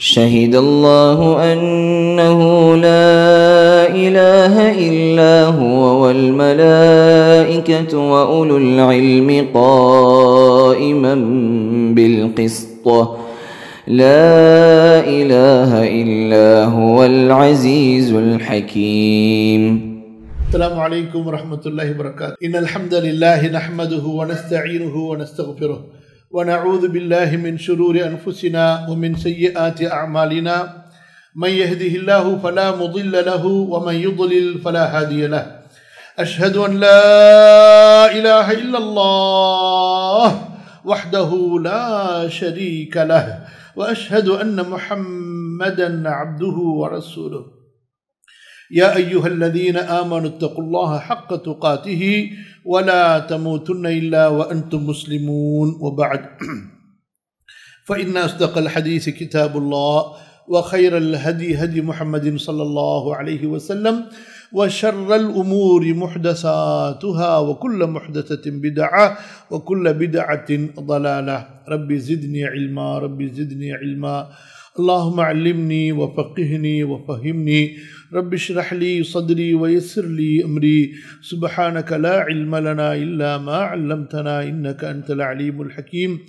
شهد الله أنه لا إله إلا هو والملائكة وأولو العلم قائما بالقسط لا إله إلا هو العزيز الحكيم. السلام عليكم ورحمة الله وبركاته. إن الحمد لله نحمده ونستعينه ونستغفره ونعوذ بالله من شرور أنفسنا ومن سيئات أعمالنا. من يهده الله فلا مضل له ومن يضلل فلا هادي له. أشهد أن لا إله إلا الله وحده لا شريك له وأشهد أن محمدا عبده ورسوله. يا أيها الذين آمنوا اتقوا الله حق تقاته ولا تموتن إلا وأنتم مسلمون. وبعد فإن أصدق الحديث كتاب الله وخير الهدي هدي محمد صلى الله عليه وسلم وشر الأمور محدثاتها وكل محدثة بدعة وكل بدعة ضلالة. ربي زدني علما ربي زدني علما. اللهم علمني وفقهني وفهمني. رب اشرح لي صدري ويسر لي أمري. سبحانك لا علم لنا إلا ما علمتنا إنك أنت العليم الحكيم.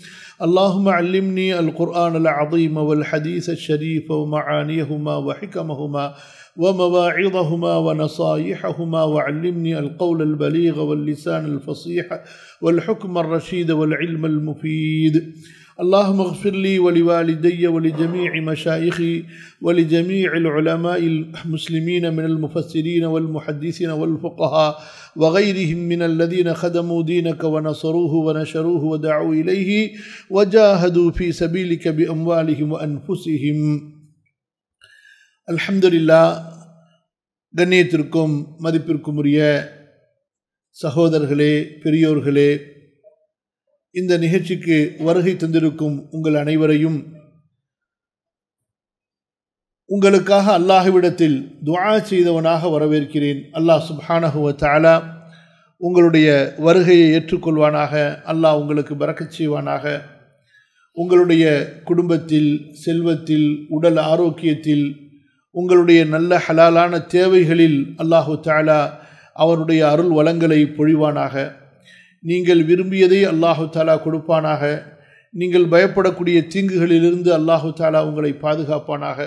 اللهم علمني القرآن العظيم والحديث الشريف ومعانيهما وحكمهما ومواعظهما ونصائحهما وعلمني القول البليغ واللسان الفصيح والحكم الرشيد والعلم المفيد. اللهم اغفر لي ولوالدي ولجميع مشايخي ولجميع العلماء المسلمين من المفسرين والمحدثين والفقهاء وغيرهم من الذين خدموا دينك ونصروه ونشروه ودعوا إليه وجاهدوا في سبيلك بأموالهم وأنفسهم. الحمد لله. கண்ணியத்திற்கும் மதிப்பிற்கும் உரிய சகோதரர்களே, பெரியோர்களே, இந்த நிகழ்ச்சிக்கு வருகை தந்திருக்கும் உங்கள் அனைவரையும் உங்களுக்காக அல்லாஹ்விடத்தில் துஆ செய்தவனாக வரவேற்கிறேன். அல்லாஹ் சுப்ஹானஹு வ தஆலா உங்களுடைய வருகையை ஏற்றுக்கொள்வானாக. அல்லாஹ் உங்களுக்கு பரக்கத் செய்வானாக. உங்களுடைய குடும்பத்தில், செல்வத்தில், உடல் ஆரோக்கியத்தில், உங்களுடைய நல்ல ஹலாலான தேவைகளில் அல்லாஹு தஆலா அவருடைய அருள் வளங்களை பொழிவானாக. நீங்கள் விரும்பியதை அல்லாஹு தஆலா கொடுப்பானாக. நீங்கள் பயப்படக்கூடிய தீங்குகளிலிருந்து அல்லாஹு தஆலா உங்களை பாதுகாப்பானாக.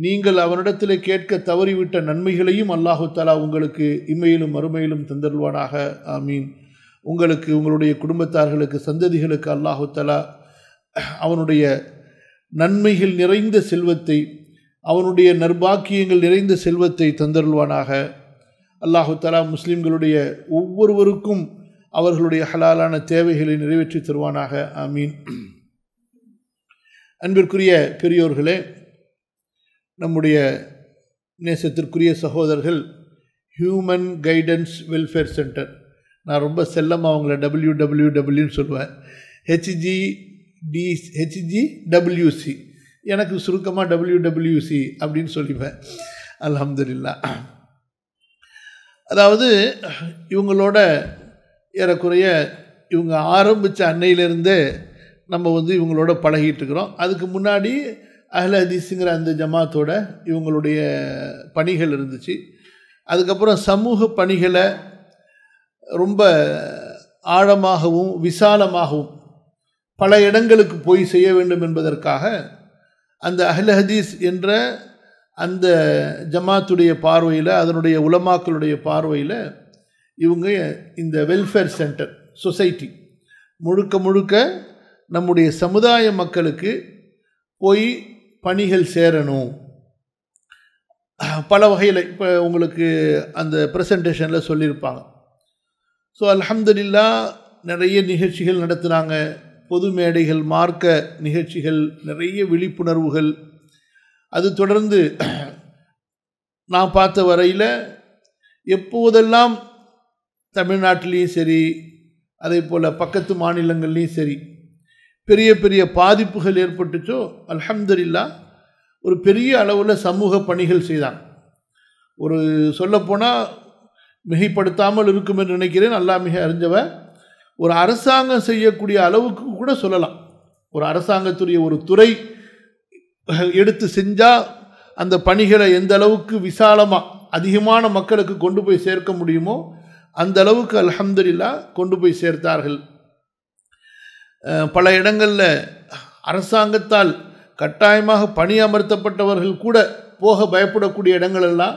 நீங்கள் அவனிடத்தில் கேட்க தவறிவிட்ட நன்மைகளையும் அல்லாஹு தஆலா உங்களுக்கு இம்மையிலும் மறுமையிலும் தந்தருள்வானாக. ஆமீன். உங்களுக்கு, உங்களுடைய குடும்பத்தார்களுக்கு, சந்ததிகளுக்கு அல்லாஹு தஆலா அவனுடைய நன்மைகள் நிறைந்த செல்வத்தை, அவனுடைய நற்பாக்கியங்கள் நிறைந்த செல்வத்தை தந்தருள்வானாக. அல்லாஹு தஆலா முஸ்லிம்களுடைய ஒவ்வொருவருக்கும் அவர்களுடைய ஹலாலான தேவைகளை நிறைவேற்றி தருவானாக. ஆமீன். அன்பிற்குரிய பெரியோர்களே, நம்முடைய நேசத்திற்குரிய சகோதரர்கள் ஹியூமன் கைடன்ஸ் வெல்ஃபேர் சென்டர், நான் ரொம்ப செல்லமாக அவங்கள WWWன்னு சொல்லுவேன், HGWC, எனக்கு சுருக்கமாக WWC அப்படின்னு சொல்லிப்பேன். அல்ஹம்துலில்லாஹ். அதாவது இவங்களோட ஏறக்குறைய இவங்க ஆரம்பித்த அன்னையிலேருந்தே நம்ம இவங்களோட பழகிட்டு இருக்கிறோம். அதுக்கு முன்னாடி அஹ்ல ஹதீஸுங்கிற அந்த ஜமாத்தோட இவங்களுடைய பணிகள் இருந்துச்சு. அதுக்கப்புறம் சமூக பணிகளை ரொம்ப ஆழமாகவும் விசாலமாகவும் பல இடங்களுக்கு போய் செய்ய வேண்டும் என்பதற்காக அந்த அஹ்ல ஹதீஸ் என்ற அந்த ஜமாத்துடைய பார்வையில், அதனுடைய உலமாக்களுடைய பார்வையில் இவங்க இந்த வெல்ஃபேர் சென்டர் சொசைட்டி முழுக்க முழுக்க நம்முடைய சமுதாய மக்களுக்கு போய் பணிகள் சேரணும். பல வகையில் இப்போ உங்களுக்கு அந்த ப்ரெசன்டேஷனில் சொல்லியிருப்பாங்க. ஸோ அல்ஹம்துலில்லாஹ் நிறைய நிகழ்ச்சிகள் நடத்துனாங்க. பொது மேடைகள், மார்க்க நிகழ்ச்சிகள், நிறைய விழிப்புணர்வுகள். அது தொடர்ந்து நான் பார்த்த வரையில் எப்போதெல்லாம் தமிழ்நாட்டிலையும் சரி, அதே போல் பக்கத்து மாநிலங்கள்லேயும் சரி பெரிய பெரிய பாதிப்புகள் ஏற்பட்டுச்சோ, அல்ஹம்துலில்லாஹ் ஒரு பெரிய அளவில் சமூக பணிகள் செய்தாங்க. ஒரு சொல்லப்போனால் மிகைப்படுத்தாமல் இருக்கும் என்று நினைக்கிறேன். அல்லாஹ் மிக அறிஞ்சவன். ஒரு அரசாங்கம் செய்யக்கூடிய அளவுக்கு கூட சொல்லலாம். ஒரு அரசாங்கத்துடைய ஒரு துறை எடுத்து செஞ்சால் அந்த பணிகளை எந்த அளவுக்கு விசாலமாக அதிகமான மக்களுக்கு கொண்டு போய் சேர்க்க முடியுமோ அந்த அளவுக்கு அல்ஹம்துலில்லாஹ் கொண்டு போய் சேர்த்தார்கள். பல இடங்களில் அரசாங்கத்தால் கட்டாயமாக பணியமர்த்தப்பட்டவர்கள் கூட போக பயப்படக்கூடிய இடங்களெல்லாம்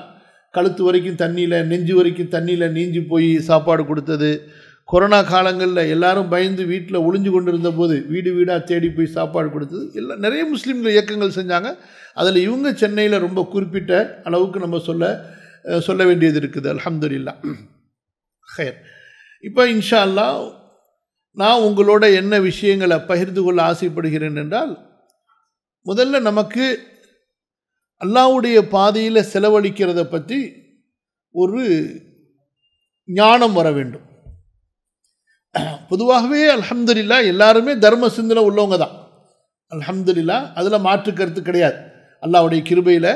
கழுத்து வரைக்கும் தண்ணியில் நெஞ்சு வரைக்கும் தண்ணியில் நீஞ்சி போய் சாப்பாடு கொடுத்தது. கொரோனா காலங்களில் எல்லாரும் பயந்து வீட்டில் ஒளிஞ்சு கொண்டிருந்த போது வீடு வீடாக தேடி போய் சாப்பாடு கொடுத்தது. எல்லாம் நிறைய முஸ்லீம்கள் இயக்கங்கள் செஞ்சாங்க. அதில் இவங்க சென்னையில் ரொம்ப குறிப்பிட்ட அளவுக்கு நம்ம சொல்ல வேண்டியது இருக்குது. அல்ஹம்துலில்லாஹ். ஹைர். இப்போ இன்ஷா அல்லாஹ் நான் உங்களோட என்ன விஷயங்களை பகிர்ந்து கொள்ள ஆசைப்படுகிறேன் என்றால், முதல்ல நமக்கு அல்லாஹ்வுடைய பாதையில் செலவழிக்கிறத பற்றி ஒரு ஞானம் வர வேண்டும். பொதுவாகவே அல்ஹம்துலில்லாஹ் எல்லாருமே தர்ம சிந்தனை உள்ளவங்க தான். அல்ஹம்துலில்லாஹ், அதில் மாற்று கருத்து கிடையாது. அல்லாஹ்வுடைய கிருபையில்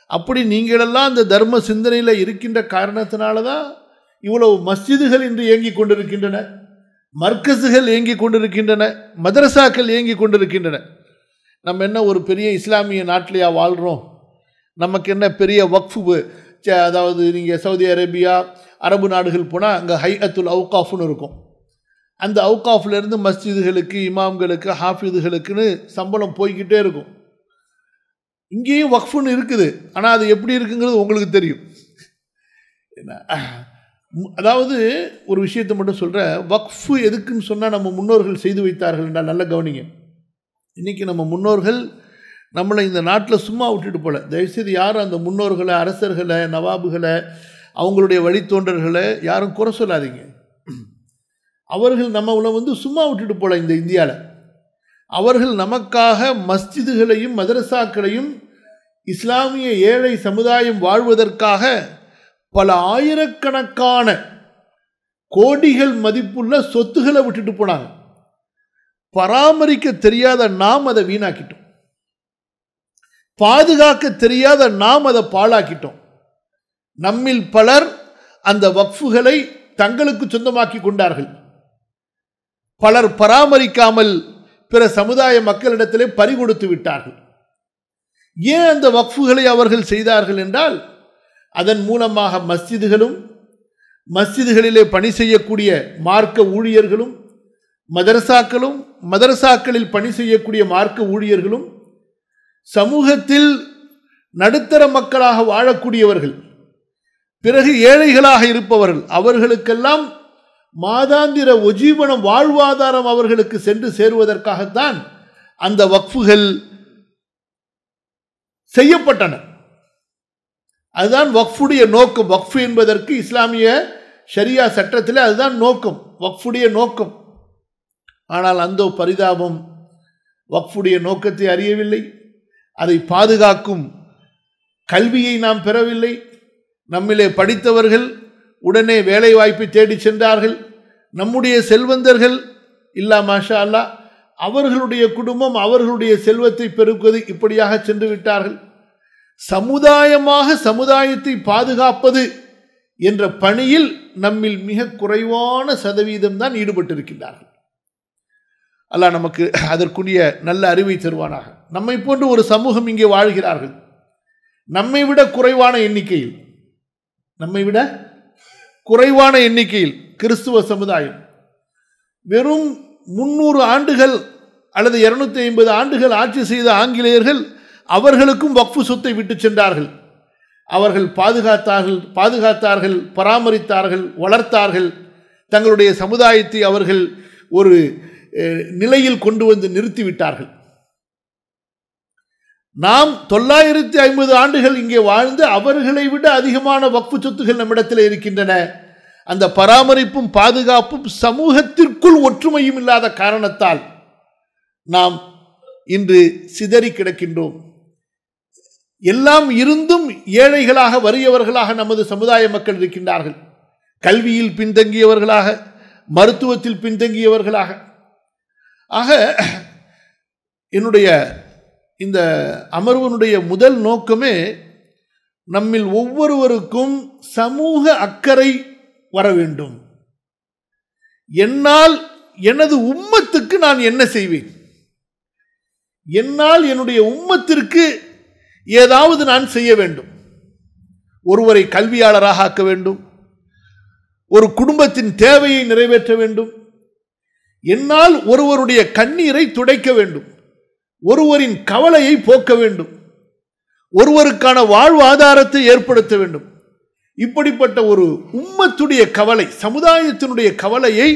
அப்படி நீங்களெல்லாம் அந்த தர்ம சிந்தனையில் இருக்கின்ற காரணத்தினால தான் இவ்வளவு மஸ்ஜிதுகள் இன்று இயங்கி கொண்டிருக்கின்றன, மர்கஸுகள் இயங்கி கொண்டிருக்கின்றன, மதரசாக்கள் இயங்கி கொண்டிருக்கின்றன. நம்ம என்ன ஒரு பெரிய இஸ்லாமிய நாட்டிலையா வாழ்கிறோம்? நமக்கு என்ன பெரிய வக்ஃபு, அதாவது நீங்கள் சவுதி அரேபியா அரபு நாடுகள் போனால் அங்கே ஹைஅத்துல் அவுகாஃப்னு இருக்கும். அந்த அவுகாஃப்லேருந்து மஸ்ஜிதுகளுக்கு, இமாம்களுக்கு, ஹாஃபிதுகளுக்குன்னு சம்பளம் போய்கிட்டே இருக்கும். இங்கேயும் வக்ஃபுன்னு இருக்குது. ஆனால் அது எப்படி இருக்குங்கிறது உங்களுக்கு தெரியும். என்ன, அதாவது ஒரு விஷயத்தை மட்டும் சொல்கிறேன். வக்ஃபு எதுக்குன்னு சொன்னால் நம்ம முன்னோர்கள் செய்து வைத்தார்கள் என்றால் நல்ல கவனிங்க. இன்றைக்கி நம்ம முன்னோர்கள் நம்மளை இந்த நாட்டில் சும்மா விட்டுட்டு போல. தயவுசெய்து யாரும் அந்த முன்னோர்களை, அரசர்களை, நவாபுகளை, அவங்களுடைய வழித்தோன்றர்களை யாரும் குறை சொல்லாதீங்க. அவர்கள் நம்மளை சும்மா விட்டுட்டு போல. இந்த இந்தியாவில் அவர்கள் நமக்காக மஸ்ஜிதுகளையும் மதரசாக்களையும் இஸ்லாமிய ஏழை சமுதாயம் வாழ்வதற்காக பல ஆயிரக்கணக்கான கோடிகள் மதிப்புள்ள சொத்துக்களை விட்டுட்டு போனாங்க. பராமரிக்க தெரியாத நாம் அதை வீணாக்கிட்டோம். பாதுகாக்க தெரியாத நாம் அதை பாழாக்கிட்டோம். நம்மில் பலர் அந்த வக்ஃபுகளை தங்களுக்கு சொந்தமாக்கி கொண்டார்கள். பலர் பராமரிக்காமல் பிற சமுதாய மக்களிடத்திலே பறிகொடுத்து விட்டார்கள். ஏன் அந்த வக்ஃபுகளை அவர்கள் செய்தார்கள் என்றால், அதன் மூலமாக மஸ்ஜிதுகளும், மஸ்ஜிதுகளிலே பணி செய்யக்கூடிய மார்க்க ஊழியர்களும், மதரசாக்களும், மதரசாக்களில் பணி செய்யக்கூடிய மார்க்க ஊழியர்களும், சமூகத்தில் நடுத்தர மக்களாக வாழக்கூடியவர்கள், பிறகு ஏழைகளாக இருப்பவர்கள், அவர்களுக்கெல்லாம் மாதாந்திர ஒஜீவனம், வாழ்வாதாரம் அவர்களுக்கு சென்று சேருவதற்காகத்தான் அந்த வக்ஃபுகள் செய்யப்பட்டன. அதுதான் வக்ஃபுடைய நோக்கம். வக்ஃபு என்பதற்கு இஸ்லாமிய ஷரியா சட்டத்தில் அதுதான் நோக்கம், வக்ஃபுடைய நோக்கம். ஆனால் அந்த பரிதாபம், வக்ஃபுடைய நோக்கத்தை அறியவில்லை, அதை பாதுகாக்கும் கல்வியை நாம் பெறவில்லை. நம்மிலே படித்தவர்கள் உடனே வேலை வாய்ப்பை தேடி சென்றார்கள். நம்முடைய செல்வந்தர்கள் இல்லா மாஷா அல்லா, அவர்களுடைய குடும்பம் அவர்களுடைய செல்வத்தை பெருக்குவது, இப்படியாக சென்று விட்டார்கள். சமுதாயமாக சமுதாயத்தை பாதுகாப்பது என்ற பணியில் நம்மில் மிக குறைவான சதவீதம் தான் ஈடுபட்டிருக்கின்றார்கள். அல்லாஹ் நமக்கு அதற்குரிய நல்ல அறிவை தருவானாக. நம்மை போன்று ஒரு சமூகம் இங்கே வாழ்கிறார்கள், நம்மை விட குறைவான எண்ணிக்கையில், நம்மை விட குறைவான எண்ணிக்கையில் கிறிஸ்துவ சமுதாயம். வெறும் 300 ஆண்டுகள் அல்லது 250 ஆண்டுகள் ஆட்சி செய்த ஆங்கிலேயர்கள் அவர்களுக்கும் வக்ஃபு சொத்தை விட்டு சென்றார்கள். அவர்கள் பாதுகாத்தார்கள், பராமரித்தார்கள், வளர்த்தார்கள். தங்களுடைய சமுதாயத்தை அவர்கள் ஒரு நிலையில் கொண்டு வந்து நிறுத்திவிட்டார்கள். நாம் 950 ஆண்டுகள் இங்கே வாழ்ந்து அவர்களை விட அதிகமான வக்ஃபு சொத்துகள் நம்மிடத்தில் இருக்கின்றன. அந்த பராமரிப்பும் பாதுகாப்பும் சமூகத்திற்குள் ஒற்றுமையும் இல்லாத காரணத்தால் நாம் இன்று சிதறி கிடக்கின்றோம். எல்லாம் இருந்தும் ஏழைகளாக, வறியவர்களாக நமது சமுதாய மக்கள் இருக்கின்றார்கள். கல்வியில் பின்தங்கியவர்களாக, மருத்துவத்தில் பின்தங்கியவர்களாக. ஆக என்னுடைய இந்த அமர்வனுடைய முதல் நோக்கமே நம்மில் ஒவ்வொருவருக்கும் சமூக அக்கறை வர வேண்டும். என்னால் எனது உம்மத்துக்கு நான் என்ன செய்வேன், என்னால் என்னுடைய உம்மத்திற்கு ஏதாவது நான் செய்ய வேண்டும். ஒருவரை கல்வியாளராக ஆக்க வேண்டும், ஒரு குடும்பத்தின் தேவையை நிறைவேற்ற வேண்டும், என்னால் ஒருவருடைய கண்ணீரை துடைக்க வேண்டும், ஒருவரின் கவலையை போக்க வேண்டும், ஒருவருக்கான வாழ்வாதாரத்தை ஏற்படுத்த வேண்டும். இப்படிப்பட்ட ஒரு உம்மத்துடைய கவலை, சமுதாயத்தினுடைய கவலையை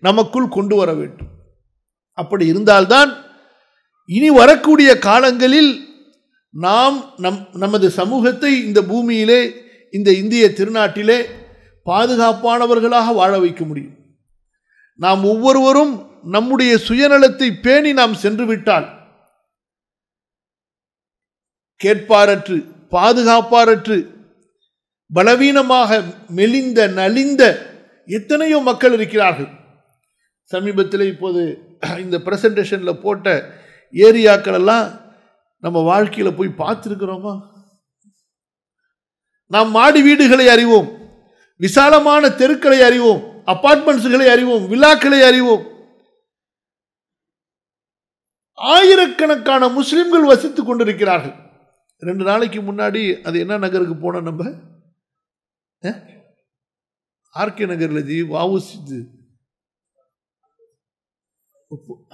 நமக்குள் கொண்டு வர வேண்டும். அப்படி இருந்தால்தான் இனி வரக்கூடிய காலங்களில் நாம் நமது சமூகத்தை இந்த பூமியிலே, இந்த இந்திய திருநாட்டிலே பாதுகாப்பானவர்களாக வாழ வைக்க முடியும். நாம் ஒவ்வொருவரும் நம்முடைய சுயநலத்தை பேணி நாம் சென்று விட்டால், கேட்பாரற்று, பாதுகாப்பாரற்று, பலவீனமாக மெலிந்த நலிந்த எத்தனையோ மக்கள் இருக்கிறார்கள். சமீபத்தில் இப்போது இந்த பிரசன்டேஷனில் போட்ட ஏரியாக்கள் எல்லாம் நம்ம வாழ்க்கையில் போய் பார்த்துருக்கிறோமா? நாம் மாடி வீடுகளை அறிவோம், விசாலமான தெருக்களை அறிவோம், அபார்ட்மெண்ட்ஸ்களை அறிவோம், விழாக்களை அறிவோம். ஆயிரக்கணக்கான முஸ்லிம்கள் வசித்துக் கொண்டிருக்கிறார்கள். 2 நாளைக்கு முன்னாடி அது என்ன நகருக்கு போனோம், நம்ம ஆர்கே நகரில் ஜி வாவுசி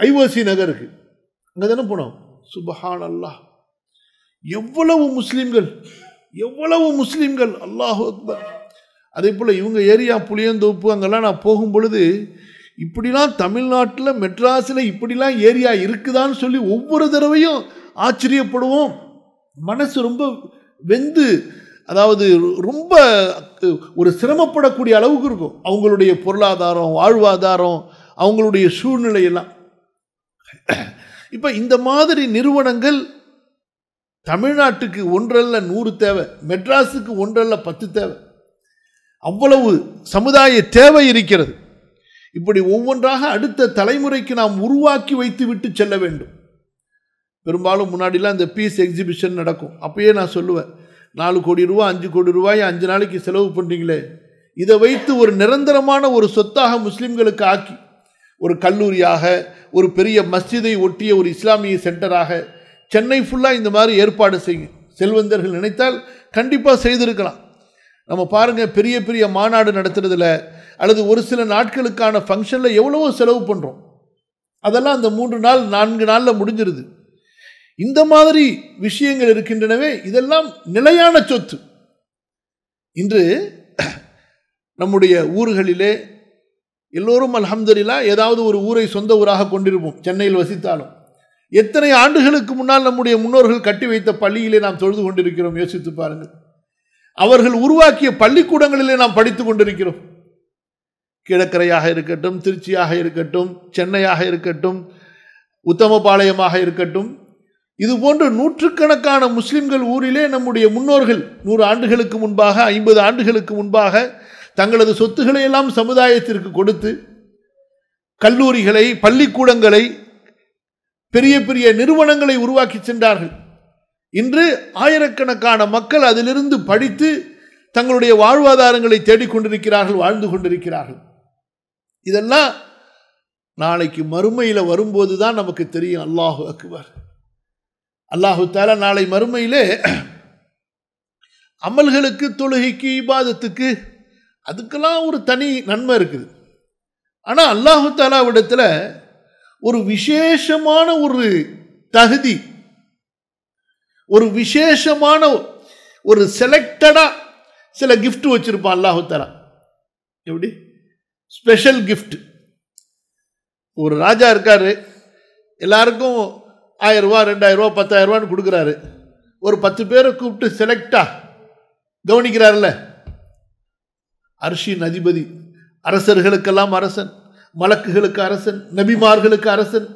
ஐஓசி நகருக்கு அங்கே தானே போனோம். சுபஹான் அல்லாஹ், எவ்வளவு முஸ்லிம்கள், எவ்வளவு முஸ்லிம்கள், அல்லாஹு அக்பர். அதே போல் இவங்க ஏரியா புளியந்தோப்பு அங்கெல்லாம் நான் போகும் பொழுது, இப்படிலாம் தமிழ்நாட்டில் மெட்ராஸில் இப்படிலாம் ஏரியா இருக்குதான்னு சொல்லி ஒவ்வொரு தடவையும் ஆச்சரியப்படுவோம். மனசு ரொம்ப வெந்து, அதாவது ரொம்ப ஒரு சிரமப்படக்கூடிய அளவுக்கு இருக்கும் அவங்களுடைய பொருளாதாரம், வாழ்வாதாரம், அவங்களுடைய சூழ்நிலையெல்லாம். இப்போ இந்த மாதிரி நிறுவனங்கள் தமிழ்நாட்டுக்கு 1 அல்ல 100 தேவை, மெட்ராஸுக்கு 1 அல்ல 10 தேவை. அவ்வளவு சமுதாய தேவை இருக்கிறது. இப்படி ஒவ்வொன்றாக அடுத்த தலைமுறைக்கு நாம் உருவாக்கி வைத்து விட்டு செல்ல வேண்டும். பெரும்பாலும் முன்னாடிலாம் இந்த பீஸ் எக்ஸிபிஷன் நடக்கும். அப்பயே நான் சொல்லுவேன், 4 கோடி ரூபா 5 கோடி ரூபாய் 5 நாளைக்கு செலவு பண்ணுறீங்களே, இதை வைத்து ஒரு நிரந்தரமான ஒரு சொத்தாக முஸ்லிம்களுக்கு ஆக்கி, ஒரு கல்லூரியாக, ஒரு பெரிய மஸ்ஜிதை ஒட்டிய ஒரு இஸ்லாமிய சென்டராக சென்னை ஃபுல்லாக இந்த மாதிரி ஏற்பாடு செய்யுங்க. செல்வந்தர்கள் நினைத்தால் கண்டிப்பாக செய்திருக்கலாம். நம்ம பாருங்கள், பெரிய பெரிய மாநாடு நடத்துறதுல அல்லது ஒரு சில நாட்களுக்கான ஃபங்க்ஷனில் எவ்வளவோ செலவு பண்ணுறோம். அதெல்லாம் அந்த 3 நாள் 4 நாளில் முடிஞ்சிருது. இந்த மாதிரி விஷயங்கள் இருக்கின்றனவே, இதெல்லாம் நிலையான சொத்து. இன்று நம்முடைய ஊர்களிலே எல்லோரும் அல்ஹம்துலில்லாஹ் ஏதாவது ஒரு ஊரை சொந்த ஊராக கொண்டிருப்போம். சென்னையில் வசித்தாலும் எத்தனை ஆண்டுகளுக்கு முன்னால் நம்முடைய முன்னோர்கள் கட்டி வைத்த பள்ளியிலே நாம் தொழுது கொண்டிருக்கிறோம். யோசித்து பாருங்கள். அவர்கள் உருவாக்கிய பள்ளிக்கூடங்களிலே நாம் படித்து கொண்டிருக்கிறோம். கிழக்கரையாக இருக்கட்டும், திருச்சியாக இருக்கட்டும், சென்னையாக இருக்கட்டும், உத்தமபாளையமாக இருக்கட்டும், இது போன்று நூற்றுக்கணக்கான முஸ்லிம்கள் ஊரிலே நம்முடைய முன்னோர்கள் 100 ஆண்டுகளுக்கு முன்பாக, 50 ஆண்டுகளுக்கு முன்பாக தங்களது சொத்துக்களை எல்லாம் சமுதாயத்திற்கு கொடுத்து கல்லூரிகளை, பள்ளிக்கூடங்களை, பெரிய பெரிய நிறுவனங்களை உருவாக்கி சென்றார்கள். இன்று ஆயிரக்கணக்கான மக்கள் அதிலிருந்து படித்து தங்களுடைய வாழ்வாதாரங்களை தேடிக்கொண்டிருக்கிறார்கள், வாழ்ந்து கொண்டிருக்கிறார்கள். இதெல்லாம் நாளைக்கு மறுமையில் வரும்போது தான் நமக்கு தெரியும். அல்லாஹு அக்பர். அல்லாஹு தஆலா நாளை மறுமையிலே அமல்களுக்கு, தொழுகைக்கு, இபாதத்துக்கு, அதுக்கெல்லாம் ஒரு தனி நன்மை இருக்குது. ஆனால் அல்லாஹு தஆலாவிடத்தில் ஒரு விசேஷமான ஒரு தகுதி, ஒரு விசேஷமான ஒரு செலக்டடாக சில கிஃப்ட் வச்சிருப்பான் அல்லாஹு தஆலா. எப்படி? Special gift. ஒரு ராஜா இருக்காரு, எல்லாருக்கும் 1000 ரூபா, 2000 ரூபா, 10,000 ரூபான்னு கொடுக்குறாரு. ஒரு 10 பேரை கூப்பிட்டு செலக்டா கவனிக்கிறார்ல. அர்ஷின் அதிபதி, அரசர்களுக்கெல்லாம் அரசன், மலக்குகளுக்கு அரசன், நபிமார்களுக்கு அரசன்,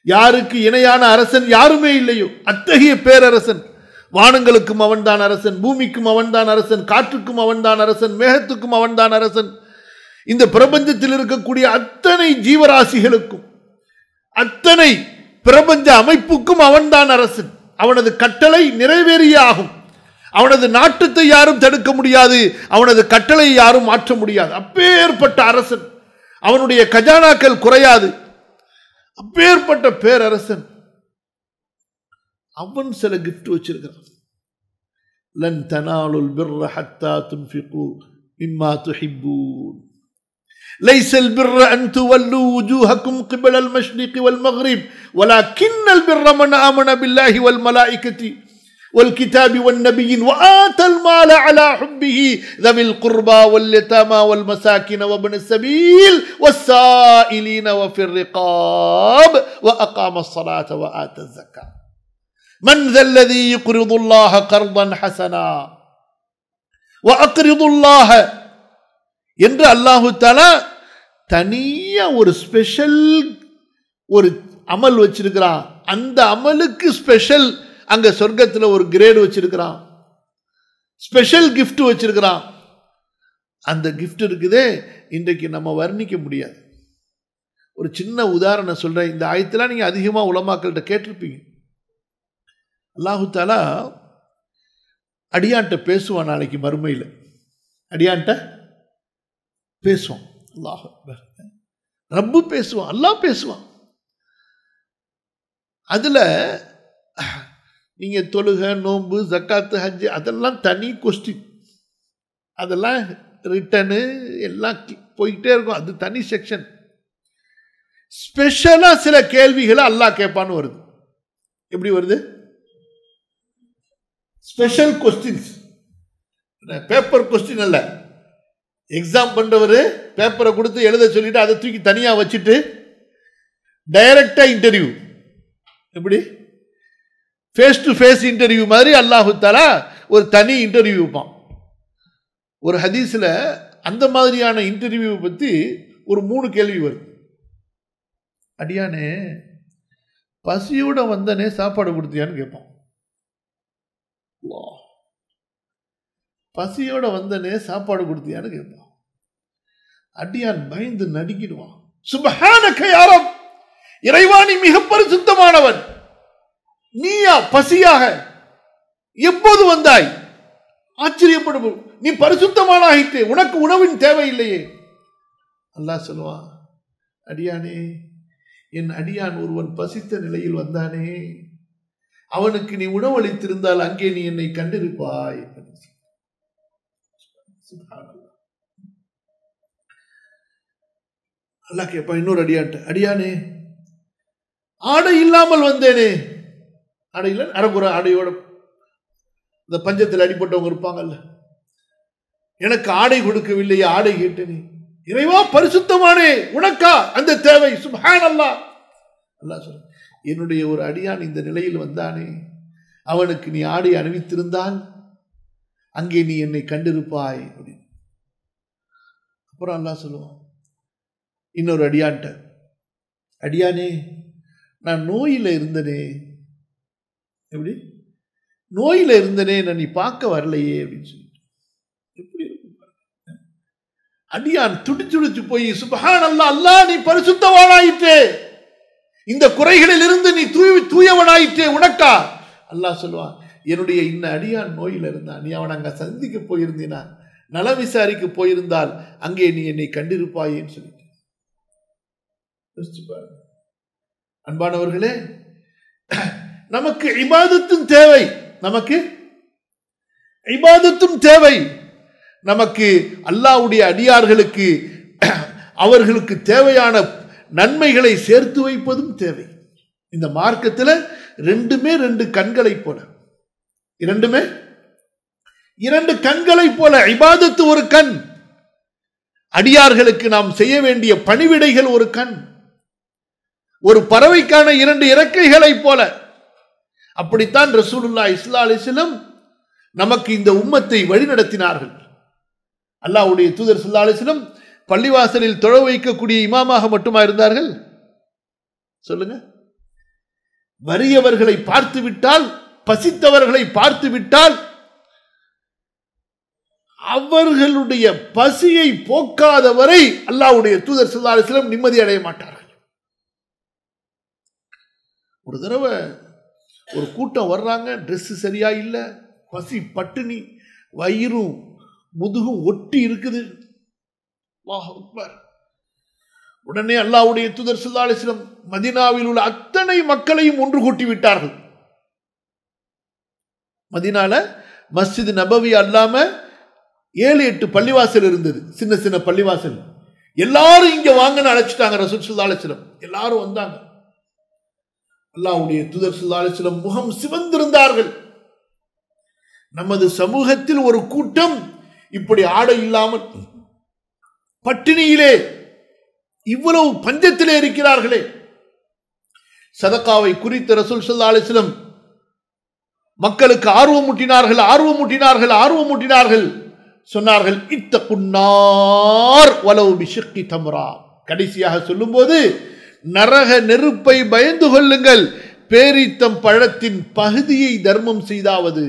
யாருக்கு இணையான அரசன் யாருமே இல்லையோ அத்தகைய பேரரசன். வானங்களுக்கும் அவன்தான் அரசன், பூமிக்கும் அவன்தான் அரசன், காற்றுக்கும் அவன்தான் அரசன், மேகத்துக்கும் அவன்தான் அரசன். இந்த பிரபஞ்சத்தில் இருக்கக்கூடிய அத்தனை ஜீவராசிகளுக்கும், அத்தனை பிரபஞ்ச அமைப்புக்கும் அவன்தான் அரசன். அவனது கட்டளை நிறைவேறிய ஆகும். அவனது நாட்டத்தை யாரும் தடுக்க முடியாது, அவனது கட்டளை யாரும் மாற்ற முடியாது. அப்பேற்பட்ட அரசன், அவனுடைய கஜானாக்கள் குறையாது. அப்பேற்பட்ட பேரரசன் அவன் சில கிஃப்ட் வச்சிருக்கிறான். லன் தனாலுல் பிர்ர ஹத்தா துன்ஃபிகு மிம்மா துஹிப்பூன் ليس البر أن تولوا وجوهكم قبل المشرق والمغرب ولكن البر من آمن بالله والملائكة والكتاب والنبيين وآتى المال على حبه ذوي القربى واليتامى والمساكين وابن السبيل والسائلين وفي الرقاب وأقام الصلاة وآتى الزكاة من ذا الذي يقرض الله قرضا حسنا وأقرض الله என்று அல்லாஹு தஆலா தனியா ஒரு ஸ்பெஷல் ஒரு அமல் வச்சிருக்கிறான். அந்த அமலுக்கு ஸ்பெஷல் அங்க சொர்க்கத்துல ஒரு கிரேட் வச்சிருக்கிறான், ஸ்பெஷல் கிஃப்ட் வச்சிருக்கிறான். அந்த கிஃப்ட் இருக்குதே இன்றைக்கு நம்ம வர்ணிக்க முடியாது. ஒரு சின்ன உதாரணம் சொல்றேன். இந்த ஆயத்துல நீங்க அதிகமா உலமாக்கள்கிட்ட கேட்டிருப்பீங்க. அல்லாஹு தஆலா அடியான்ட்ட பேசுவான். நாளைக்கு மறுமையில் அடியான்ட்ட பேசுவான். அல்லாஹ் அக்பர். ரப்பு பேசுவான், அல்லாஹ் பேசுவான். அதுல நீங்க தொழுகை, நோன்பு, ஜக்காத்து, ஹஜ் அதெல்லாம் தனி கொஸ்டின், அதெல்லாம் ரிட்டனு எல்லாம் போய்கிட்டே இருக்கும். அது தனி செக்ஷன். ஸ்பெஷலா சில கேள்விகளை அல்லாஹ் கேட்பான்னு வருது. எப்படி வருது? ஸ்பெஷல் கொஸ்டின்ஸ், பேப்பர் கொஸ்டின் அல்ல. எக்ஸாம் பண்றவரு பேப்பரை கொடுத்து எழுத சொல்லிட்டு அதை தூக்கி தனியா வச்சுட்டு டைரக்டா இன்டர்வியூ, எப்படி ஃபேஸ் டு ஃபேஸ் இன்டர்வியூ மாதிரி அல்லாஹு தஆலா ஒரு தனி இன்டர்வியூ வைப்பான். ஒரு ஹதீஸ்ல அந்த மாதிரியான இன்டர்வியூ பத்தி ஒரு 3 கேள்வி வருது. அடியானே பசியோட வந்தனே சாப்பாடு கொடுத்தியான்னு கேட்பான். பசியோட வந்தனே சாப்பாடு கொடுத்தியான்னு கேட்பான். அடியான் பயந்து நடுங்கிடுவான். சுப்ஹானக யா ரப், இறைவா நீ மிக பரிசுத்தமானவன், நீயா பசியாக எப்போது வந்தாய்? ஆச்சரியப்படும், நீ பரிசுத்தமான ஆயிட்டே, உனக்கு உணவின் தேவையில்லையே. அல்லாஹ் சொல்லுவான், அடியானே என் அடியான் ஒருவன் பசித்த நிலையில் வந்தானே, அவனுக்கு நீ உணவளித்திருந்தால் அங்கே நீ என்னை கண்டிருப்பாய். அல்லாஹ் கேட்பான் இன்னொரு அடியான்ட்ட, அடியானே ஆடை இல்லாமல் வந்தேனே, ஆடை இல்லை அரைக்குற ஆடையோட, இந்த பஞ்சத்தில் அடிப்பட்டவங்க இருப்பாங்கல்ல, எனக்கு ஆடை கொடுக்கவில்லையே, ஆடை கேட்டேனே. இறைவா பரிசுத்தமானே, உனக்கா அந்த தேவை? சுப்ஹானல்லாஹ். அல்லாஹ் சொல்ற, என்னுடைய ஒரு அடியான் இந்த நிலையில் வந்தானே, அவனுக்கு நீ ஆடை அணிவித்திருந்தால் அங்கே நீ என்னை கண்டிருப்பாய் அப்படின்னு. அப்புறம் அல்லாஹ் சொல்லுவான் இன்னொரு அடியான்ட்ட, அடியானே நான் நோயில இருந்தனே, எப்படி நோயில இருந்தனே, நான் நீ பார்க்க வரலையே அப்படின்னு சொல்லி. எப்படி அடியான் துடிச்சுடிச்சு போய் சுப்ஹானல்லாஹ், அல்லாஹ் நீ பரிசுத்தவானாயிற்றே, இந்த குறைகளில் இருந்து நீ தூயவனாயிற்றே, உனக்கா? அல்லாஹ் சொல்லுவான், என்னுடைய இன்ன அடியான் நோயில் இருந்தான், நீ அவன் அங்க சந்திக்க போயிருந்தீனா, நல விசாரிக்க போயிருந்தால் அங்கே நீ என்னை கண்டிருப்பாயேன்னு சொல்லிட்டு. அன்பானவர்களே, நமக்கு இபாதத்தும் தேவை, நமக்கு இபாதத்தும் தேவை, நமக்கு அல்லாஹ்வுடைய அடியார்களுக்கு அவர்களுக்கு தேவையான நன்மைகளை சேர்த்து வைப்பதும் தேவை. இந்த மார்க்கத்தில் ரெண்டுமே 2 கண்களை போல, இரண்டுமே 2 கண்களை போல. இபாதத்து ஒரு கண், அடியார்களுக்கு நாம் செய்ய வேண்டிய பணிவிடைகள் ஒரு கண். ஒரு பறவைக்கான 2 இறக்கைகளை போல. அப்படித்தான் ரசூலுல்லாஹி ஸல்லல்லாஹு அலைஹி வஸல்லம் நமக்கு இந்த உம்மத்தை வழிநடத்தினார்கள். அல்லாஹ்வுடைய தூதர் ஸல்லல்லாஹு அலைஹி வஸல்லம் பள்ளிவாசலில் தொழ வைக்கக்கூடிய இமாமாக மட்டுமா இருந்தார்கள்? சொல்லுங்க. வறியவர்களை பார்த்து விட்டால், பசித்தவர்களை பார்த்து விட்டால் அவர்களுடைய பசியை போக்காதவரை அல்லாஹ்வுடைய தூதர் ஸல்லல்லாஹு அலைஹி வஸல்லம் நிம்மதி அடைய மாட்டார்கள். ஒரு தடவை ஒரு கூட்டம் வர்றாங்க, ட்ரெஸ் சரியா இல்லை, பசி பட்டினி, வயிறும் முதுகும் ஒட்டி இருக்குது. அல்லாஹ் அக்பர். உடனே அல்லாஹ்வுடைய தூதர் ஸல்லல்லாஹு அலைஹி வஸல்லம் மதீனாவில் உள்ள அத்தனை மக்களையும் ஒன்று கூட்டி விட்டார்கள். மதீனால மஸ்ஜித் நபவி அல்லாம 7-8 பள்ளிவாசல் இருந்தது, சின்ன சின்ன பள்ளிவாசல். எல்லாரும் இங்க வாங்கன்னு அழைச்சிட்டாங்க. ரசூல் ஸல்லல்லாஹு அலைஹி வஸல்லம் எல்லாரும் வந்தாங்க. அல்லாஹ்வுடைய தூதர் ஸல்லல்லாஹு அலைஹி வஸல்லம் முகம் சிவந்திருந்தார்கள். நமது சமூகத்தில் ஒரு கூட்டம் இப்படி ஆடை இல்லாமல் பட்டினியிலே இவ்வளவு பஞ்சத்திலே இருக்கிறார்களே. சதகாவை குறித்து ரசூல் ஸல்லல்லாஹு அலைஹி வஸல்லம் மக்களுக்கு ஆர்வமூட்டினார்கள். சொன்னார்கள், இத்தகுன்னார் வலவு பிஷக்கி தம்ரா. கடைசியாக சொல்லும்போது, நரக நெருப்பை பயந்து கொள்ளுங்கள், பேரித்தம் பழத்தின் பகுதியை தர்மம் செய்தாவது.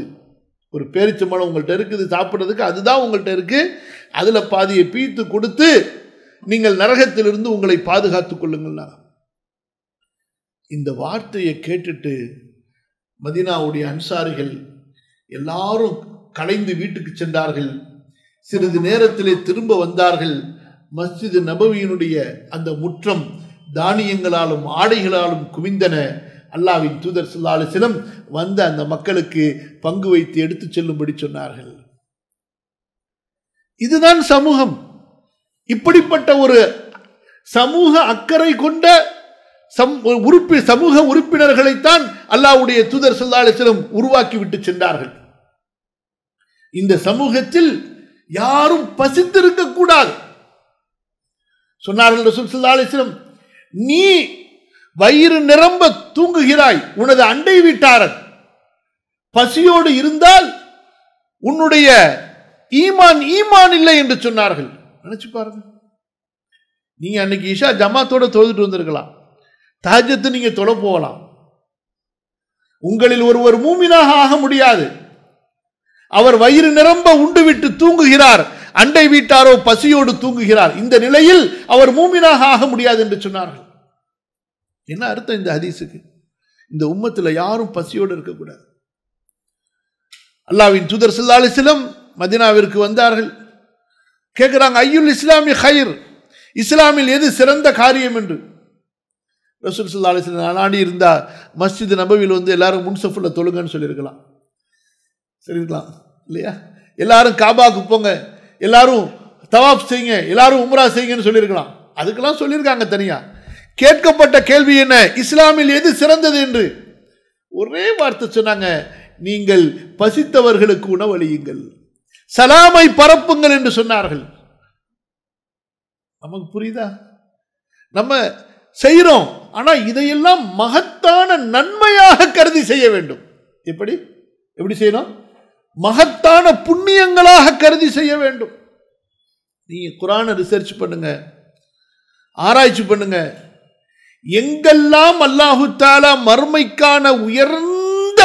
ஒரு பேரிச்சம்பழம் உங்கள்கிட்ட இருக்குது சாப்பிட்றதுக்கு, அதுதான் உங்கள்கிட்ட இருக்கு, அதுல பாதியை பீத்து கொடுத்து நீங்கள் நரகத்திலிருந்து உங்களை பாதுகாத்துக் கொள்ளுங்கள். இந்த வார்த்தையை கேட்டுட்டு மதீனாவுடைய அன்சாரிகள் எல்லாரும் கலைந்து வீட்டுக்கு சென்றார்கள். சிறிது நேரத்திலே திரும்ப வந்தார்கள். மஸ்ஜித் நபவியினுடைய அந்த முற்றம் தானியங்களாலும் ஆடைகளாலும் குவிந்தன. அல்லாஹ்வின் தூதர் ஸல்லல்லாஹு அலைஹி வஸல்லம் வந்த அந்த மக்களுக்கு பங்கு வைத்து எடுத்து செல்லும்படி சொன்னார்கள். இதுதான் சமூகம். இப்படிப்பட்ட ஒரு சமூக அக்கறை கொண்ட சமூக உறுப்பினர்களைத்தான் அல்லாஹ்வுடைய தூதர் ஸல்லல்லாஹு அலைஹி வஸல்லம் உருவாக்கி விட்டு சென்றார்கள். இந்த சமூகத்தில் யாரும் பசித்திருக்க கூடாது. சொன்னார்கள் ரசூல் ஸல்லல்லாஹு அலைஹி வஸல்லம், நீ வயிறு நிரம்ப தூங்குகிறாய், உனது அண்டை வீட்டாரன் பசியோடு இருந்தால் உன்னுடைய ஈமான் இல்லை என்று சொன்னார்கள். நினைச்சு பாருங்க, நீங்க அன்னைக்கு இஷா ஜமாத்தோட தொழுதுட்டு வந்திருக்கலாம், தஹஜ்ஜத் நீங்க தொழ போகலாம். உங்களில் ஒருவர் மூமினாக ஆக முடியாது. அவர் வயிறு நிரம்ப உண்டு விட்டு தூங்குகிறார், அண்டை வீட்டாரோ பசியோடு தூங்குகிறார். இந்த நிலையில் அவர் மூமினாக ஆக முடியாது என்று சொன்னார்கள். என்ன அர்த்தம் இந்த ஹதீஸுக்கு? இந்த உம்மத்தில் யாரும் பசியோடு இருக்கக்கூடாது. அல்லாஹ்வின் தூதர் ஸல்லல்லாஹு அலைஹி வஸல்லம் மதீனாவிற்கு வந்தார்கள். கேட்கிறாங்க, ஐயுல் இஸ்லாமி ஹைர், இஸ்லாமில் எது சிறந்த காரியம் என்று. ரசூல் ஸல்லல்லாஹு அலைஹி வஸல்லம் நாடி இருந்தா மஸ்ஜித் நபவியில் வந்து எல்லாரும் முன்சஃப்ல தொழுங்கன்னு சொல்லியிருக்கலாம், சரிங்களா இல்லையா? எல்லாரும் காபாக்கு போங்க, எல்லாரும் தவாப் செய்யுங்க, எல்லாரும் உம்ரா செய்யுங்கன்னு சொல்லியிருக்கலாம். அதுக்கெல்லாம் சொல்லியிருக்காங்க தனியா. கேட்கப்பட்ட கேள்வி என்ன? இஸ்லாமில் எது சிறந்தது என்று. ஒரே வார்த்தை சொன்னாங்க, நீங்கள் பசித்தவர்களுக்கு உணவளியுங்கள், சலாமை பரப்புங்கள் என்று சொன்னார்கள். நமக்கு புரியுதா? நம்ம செய்கிறோம், ஆனா இதையெல்லாம் மகத்தான நன்மையாக கருதி செய்ய வேண்டும். எப்படி செய்யணும்? மகத்தான புண்ணியங்களாக கருதி செய்ய வேண்டும். நீங்க குர்ஆனை ரிசர்ச் பண்ணுங்க, ஆராய்ச்சி பண்ணுங்க. எங்கெல்லாம் அல்லாஹு தஆலா மர்மைக்கான உயர்ந்த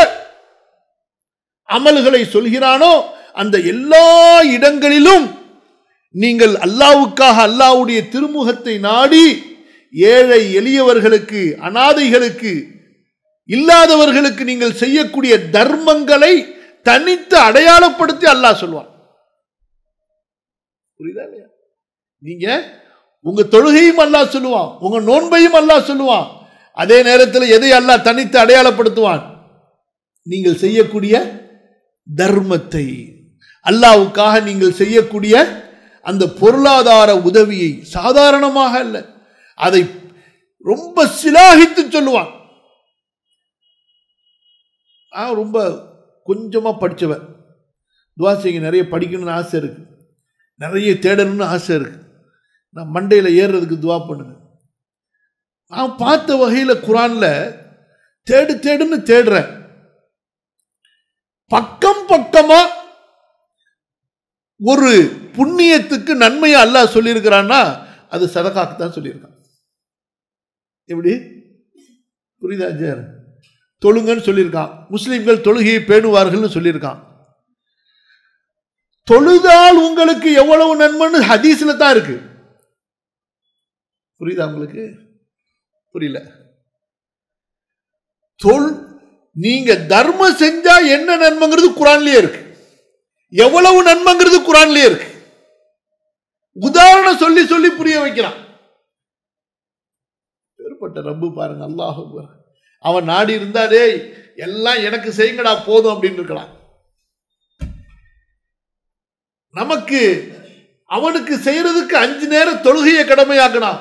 அமல்களை சொல்கிறானோ அந்த எல்லா இடங்களிலும் நீங்கள் அல்லாஹ்வுக்காக அல்லாஹ்வுடைய திருமுகத்தை நாடி ஏழை எளியவர்களுக்கு, அனாதைகளுக்கு, இல்லாதவர்களுக்கு நீங்கள் செய்யக்கூடிய தர்மங்களை தனித்து அடையாளப்படுத்தி அல்லாஹ் சொல்வான். புரியுதா இல்லையா? நீங்க உங்க தொழுகையும் அல்லாஹ் சொல்லுவான், உங்க நோன்பையும் அல்லாஹ் சொல்லுவான். அதே நேரத்தில் எதை அல்லாஹ் தனித்து அடையாளப்படுத்துவான்? நீங்கள் செய்யக்கூடிய தர்மத்தை, அல்லாஹ்வுக்காக நீங்கள் செய்யக்கூடிய அந்த பொருளாதார உதவியை சாதாரணமாக அல்ல, அதை ரொம்ப சிலாகித்து சொல்லுவான். ரொம்ப கொஞ்சமா படிச்சவன் துவா செய்ய, நிறைய படிக்கணும்னு ஆசை இருக்கு, நிறைய தேடணும்னு ஆசை இருக்கு, நான் மண்டையில் ஏறுறதுக்கு துவா பண்ணுங்க. நான் பார்த்த வகையில் குர்ஆன்ல தேடுன்னு தேடுறேன். பக்கமா ஒரு புண்ணியத்துக்கு நன்மையை அல்லாஹ் சொல்லியிருக்கிறான்னா அது சதகாக்கு தான் சொல்லியிருக்கான். எப்படி புரியுதா? தொழுங்கன்னு சொல்லியிருக்கான், முஸ்லிம்கள் தொழுகையை பேணுவார்கள் சொல்லியிருக்கான். தொழுதால் உங்களுக்கு எவ்வளவு நன்மைன்னு ஹதீஸ்ல தான் இருக்கு. புரியுதா உங்களுக்கு? புரியல? நீங்க தர்மம் செஞ்சா என்ன நன்மைங்கிறது குர்ஆன்லயே இருக்கு, எவ்வளவு நன்மைங்கிறது குர்ஆன்லயே இருக்கு. உதாரணம் சொல்லி புரிய வைக்கிறான். பெருப்பட்ட ரப்பு பாருங்க, அல்லாஹ் அக்பர். அவன் நாடி இருந்தாரே எல்லாம் எனக்கு செய்யுங்கடா போதும் அப்படின்னு இருக்கலாம். நமக்கு அவனுக்கு செய்யறதுக்கு 5 நேர தொழுகையை கடமையாக்கணும்.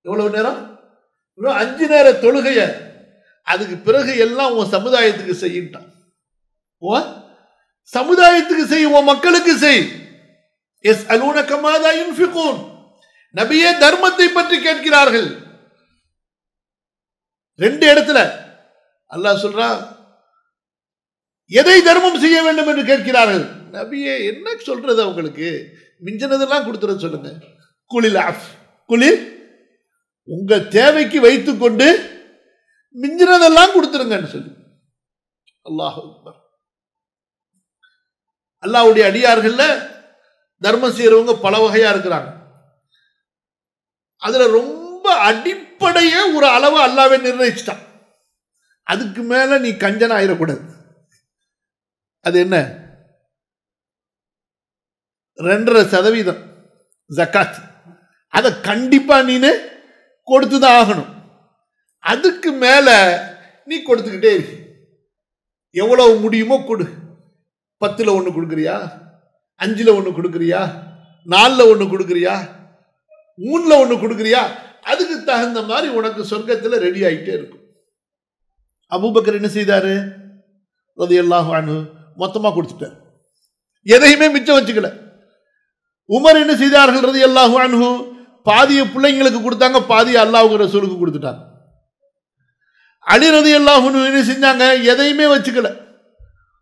எவ்வளவு நேரம்? 5 நேர தொழுகைய. அதுக்கு பிறகு எல்லாம் உன் சமுதாயத்துக்கு செய்யிட்டான். சமுதாயத்துக்கு செய், உன் மக்களுக்கு செய். யஸ்அலூனக மாதா யுன்ஃபிகூன். நபியே தர்மத்தை பற்றி கேட்கிறார்கள். 2 இடத்துல அல்லாஹ் சொல்றான், எதை தர்மம் செய்ய வேண்டும் என்று கேட்கிறார்கள். நபியே என்ன சொல்றது? அவங்களுக்கு மிஞ்சினதெல்லாம் கொடுத்துட சொல்லுங்க. குலில் ஆஃப், குலில் உங்க தேவைக்கு வைத்துக் கொண்டு மிஞ்சினதெல்லாம் கொடுத்துருங்கன்னு சொல்லி. அல்லாஹ் அக்பர். அல்லாஹ்வுடைய அடியார்கள்ல தர்மம் செய்யறவங்க பல வகையா இருக்கிறாங்க. அதுல ரொம்ப அடிப்படைய ஒரு அளவு அல்லாஹ்வே நிர்ணயிச்சிட்டான். அதுக்கு மேல நீ கஞ்சனா ஆயிடக்கூடாது. அது என்ன? 2.5% ஜக்காத். அதை கண்டிப்பா நீனு கொடுத்துதான் ஆகணும். அதுக்கு மேல நீ கொடுத்துக்கிட்டே இருக்கு. எவ்வளவு முடியுமோ கொடு. 10ல் 1 கொடுக்குறியா, 5ல் 1 கொடுக்குறியா, 4ல் 1 கொடுக்குறியா, 3ல் 1 கொடுக்குறியா, அதுக்கு தகுந்த மாதிரி உனக்கு சொர்க்கத்தில் ரெடி ஆகிட்டே இருக்கும். அபூபக்கர் என்ன செய்தாரு ரலியல்லாஹு அன்ஹு? மொத்தமா கொடுத்துட்டார், எதையுமே மிச்சம் வச்சுக்கல. உமர் என்ன செய்தார்கள் ரலியல்லாஹு அன்ஹு? பாதிய பிள்ளைங்களுக்கு கொடுத்தாங்க, பாதிய அல்லாஹ்வுக்கு ரசூலுக்கு கொடுத்துட்டாங்க. அலி ரலியல்லாஹு அன்ஹு என்ன செஞ்சாங்க? எதையுமே வச்சுக்கல.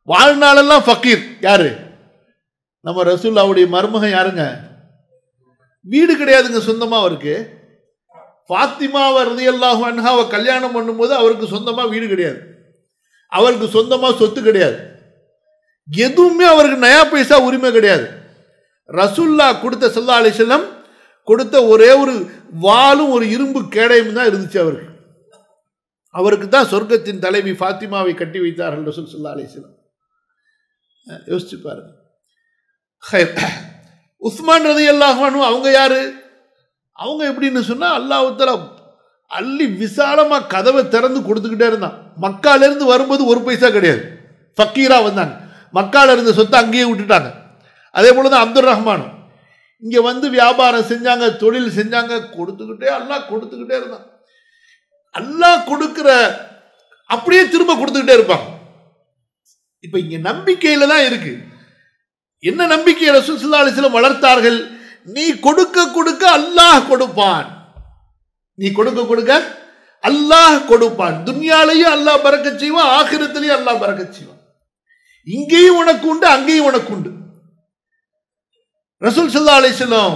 வாழ்நாளெல்லாம் ஃபக்கீர். யாரு? நம்ம ரசூலுல்லாஹ்வுடைய மருமகன். யாருங்க? வீடு கிடையாதுங்க சொந்தமா அவருக்கு. ஃபாத்திமாவை ரலியல்லாஹு அன்ஹாவை கல்யாணம் பண்ணும்போது அவருக்கு சொந்தமா வீடு கிடையாது, அவருக்கு சொந்தமா சொத்து கிடையாது, எதுவுமே அவருக்கு நயா பைசா உரிமை கிடையாது. ரசூலுல்லாஹ் கொடுத்த ஸல்லல்லாஹு அலைஹி வஸல்லம் கொடுத்த ஒரே ஒரு வாளும் ஒரு இரும்பு கேடயம் தான் இருந்துச்சு அவருக்கு. அவருக்கு தான் சொர்க்கத்தின் தலைவி ஃபாத்திமாவை கட்டி வைத்தார்கள் ரசூல் ஸல்லல்லாஹு அலைஹி வஸல்லம். யோசிச்சு பாருங்க. உஸ்மான் ரலியல்லாஹு அன்ஹு அவங்க யாரு? அவங்க எப்படின்னு சொன்னா, அல்லாஹ் தஆலா அள்ளி விசாலமா கதவை திறந்து கொடுத்துக்கிட்டே இருந்தான். மக்கால இருந்து வரும்போது ஒரு பைசா கிடையாது, ஃபக்கீரா வந்தாங்க. மக்கால இருந்த சொத்தை அங்கேயே விட்டுட்டாங்க. அதே போலதான் அப்துல் ரஹ்மான் இங்க வந்து வியாபாரம் செஞ்சாங்க, தொழில் செஞ்சாங்க, கொடுத்துக்கிட்டே அல்லாஹ் கொடுத்துக்கிட்டே இருந்தான். அல்லாஹ் கொடுக்கிற அப்படியே திரும்ப கொடுத்துக்கிட்டே இருப்பாங்க. இப்ப இங்க நம்பிக்கையில தான் இருக்கு. என்ன நம்பிக்கை ரசூல் ஸல்லல்லாஹு அலைஹி வஸல்லம் வளர்த்தார்கள்? நீ கொடுக்க கொடுக்க அல்லாஹ் கொடுப்பான், நீ கொடுக்க கொடுக்க அல்லாஹ் கொடுப்பான். துன்யாலையும் அல்லாஹ் பரக்கத் செய்வான், ஆகிரத்திலையும் அல்லாஹ் பரக்கத் செய்வான். இங்கேயும் உனக்கு உண்டு, அங்கேயும் உனக்கு உண்டு. ரசூல் ஸல்லல்லாஹு அலைஹி வஸல்லம்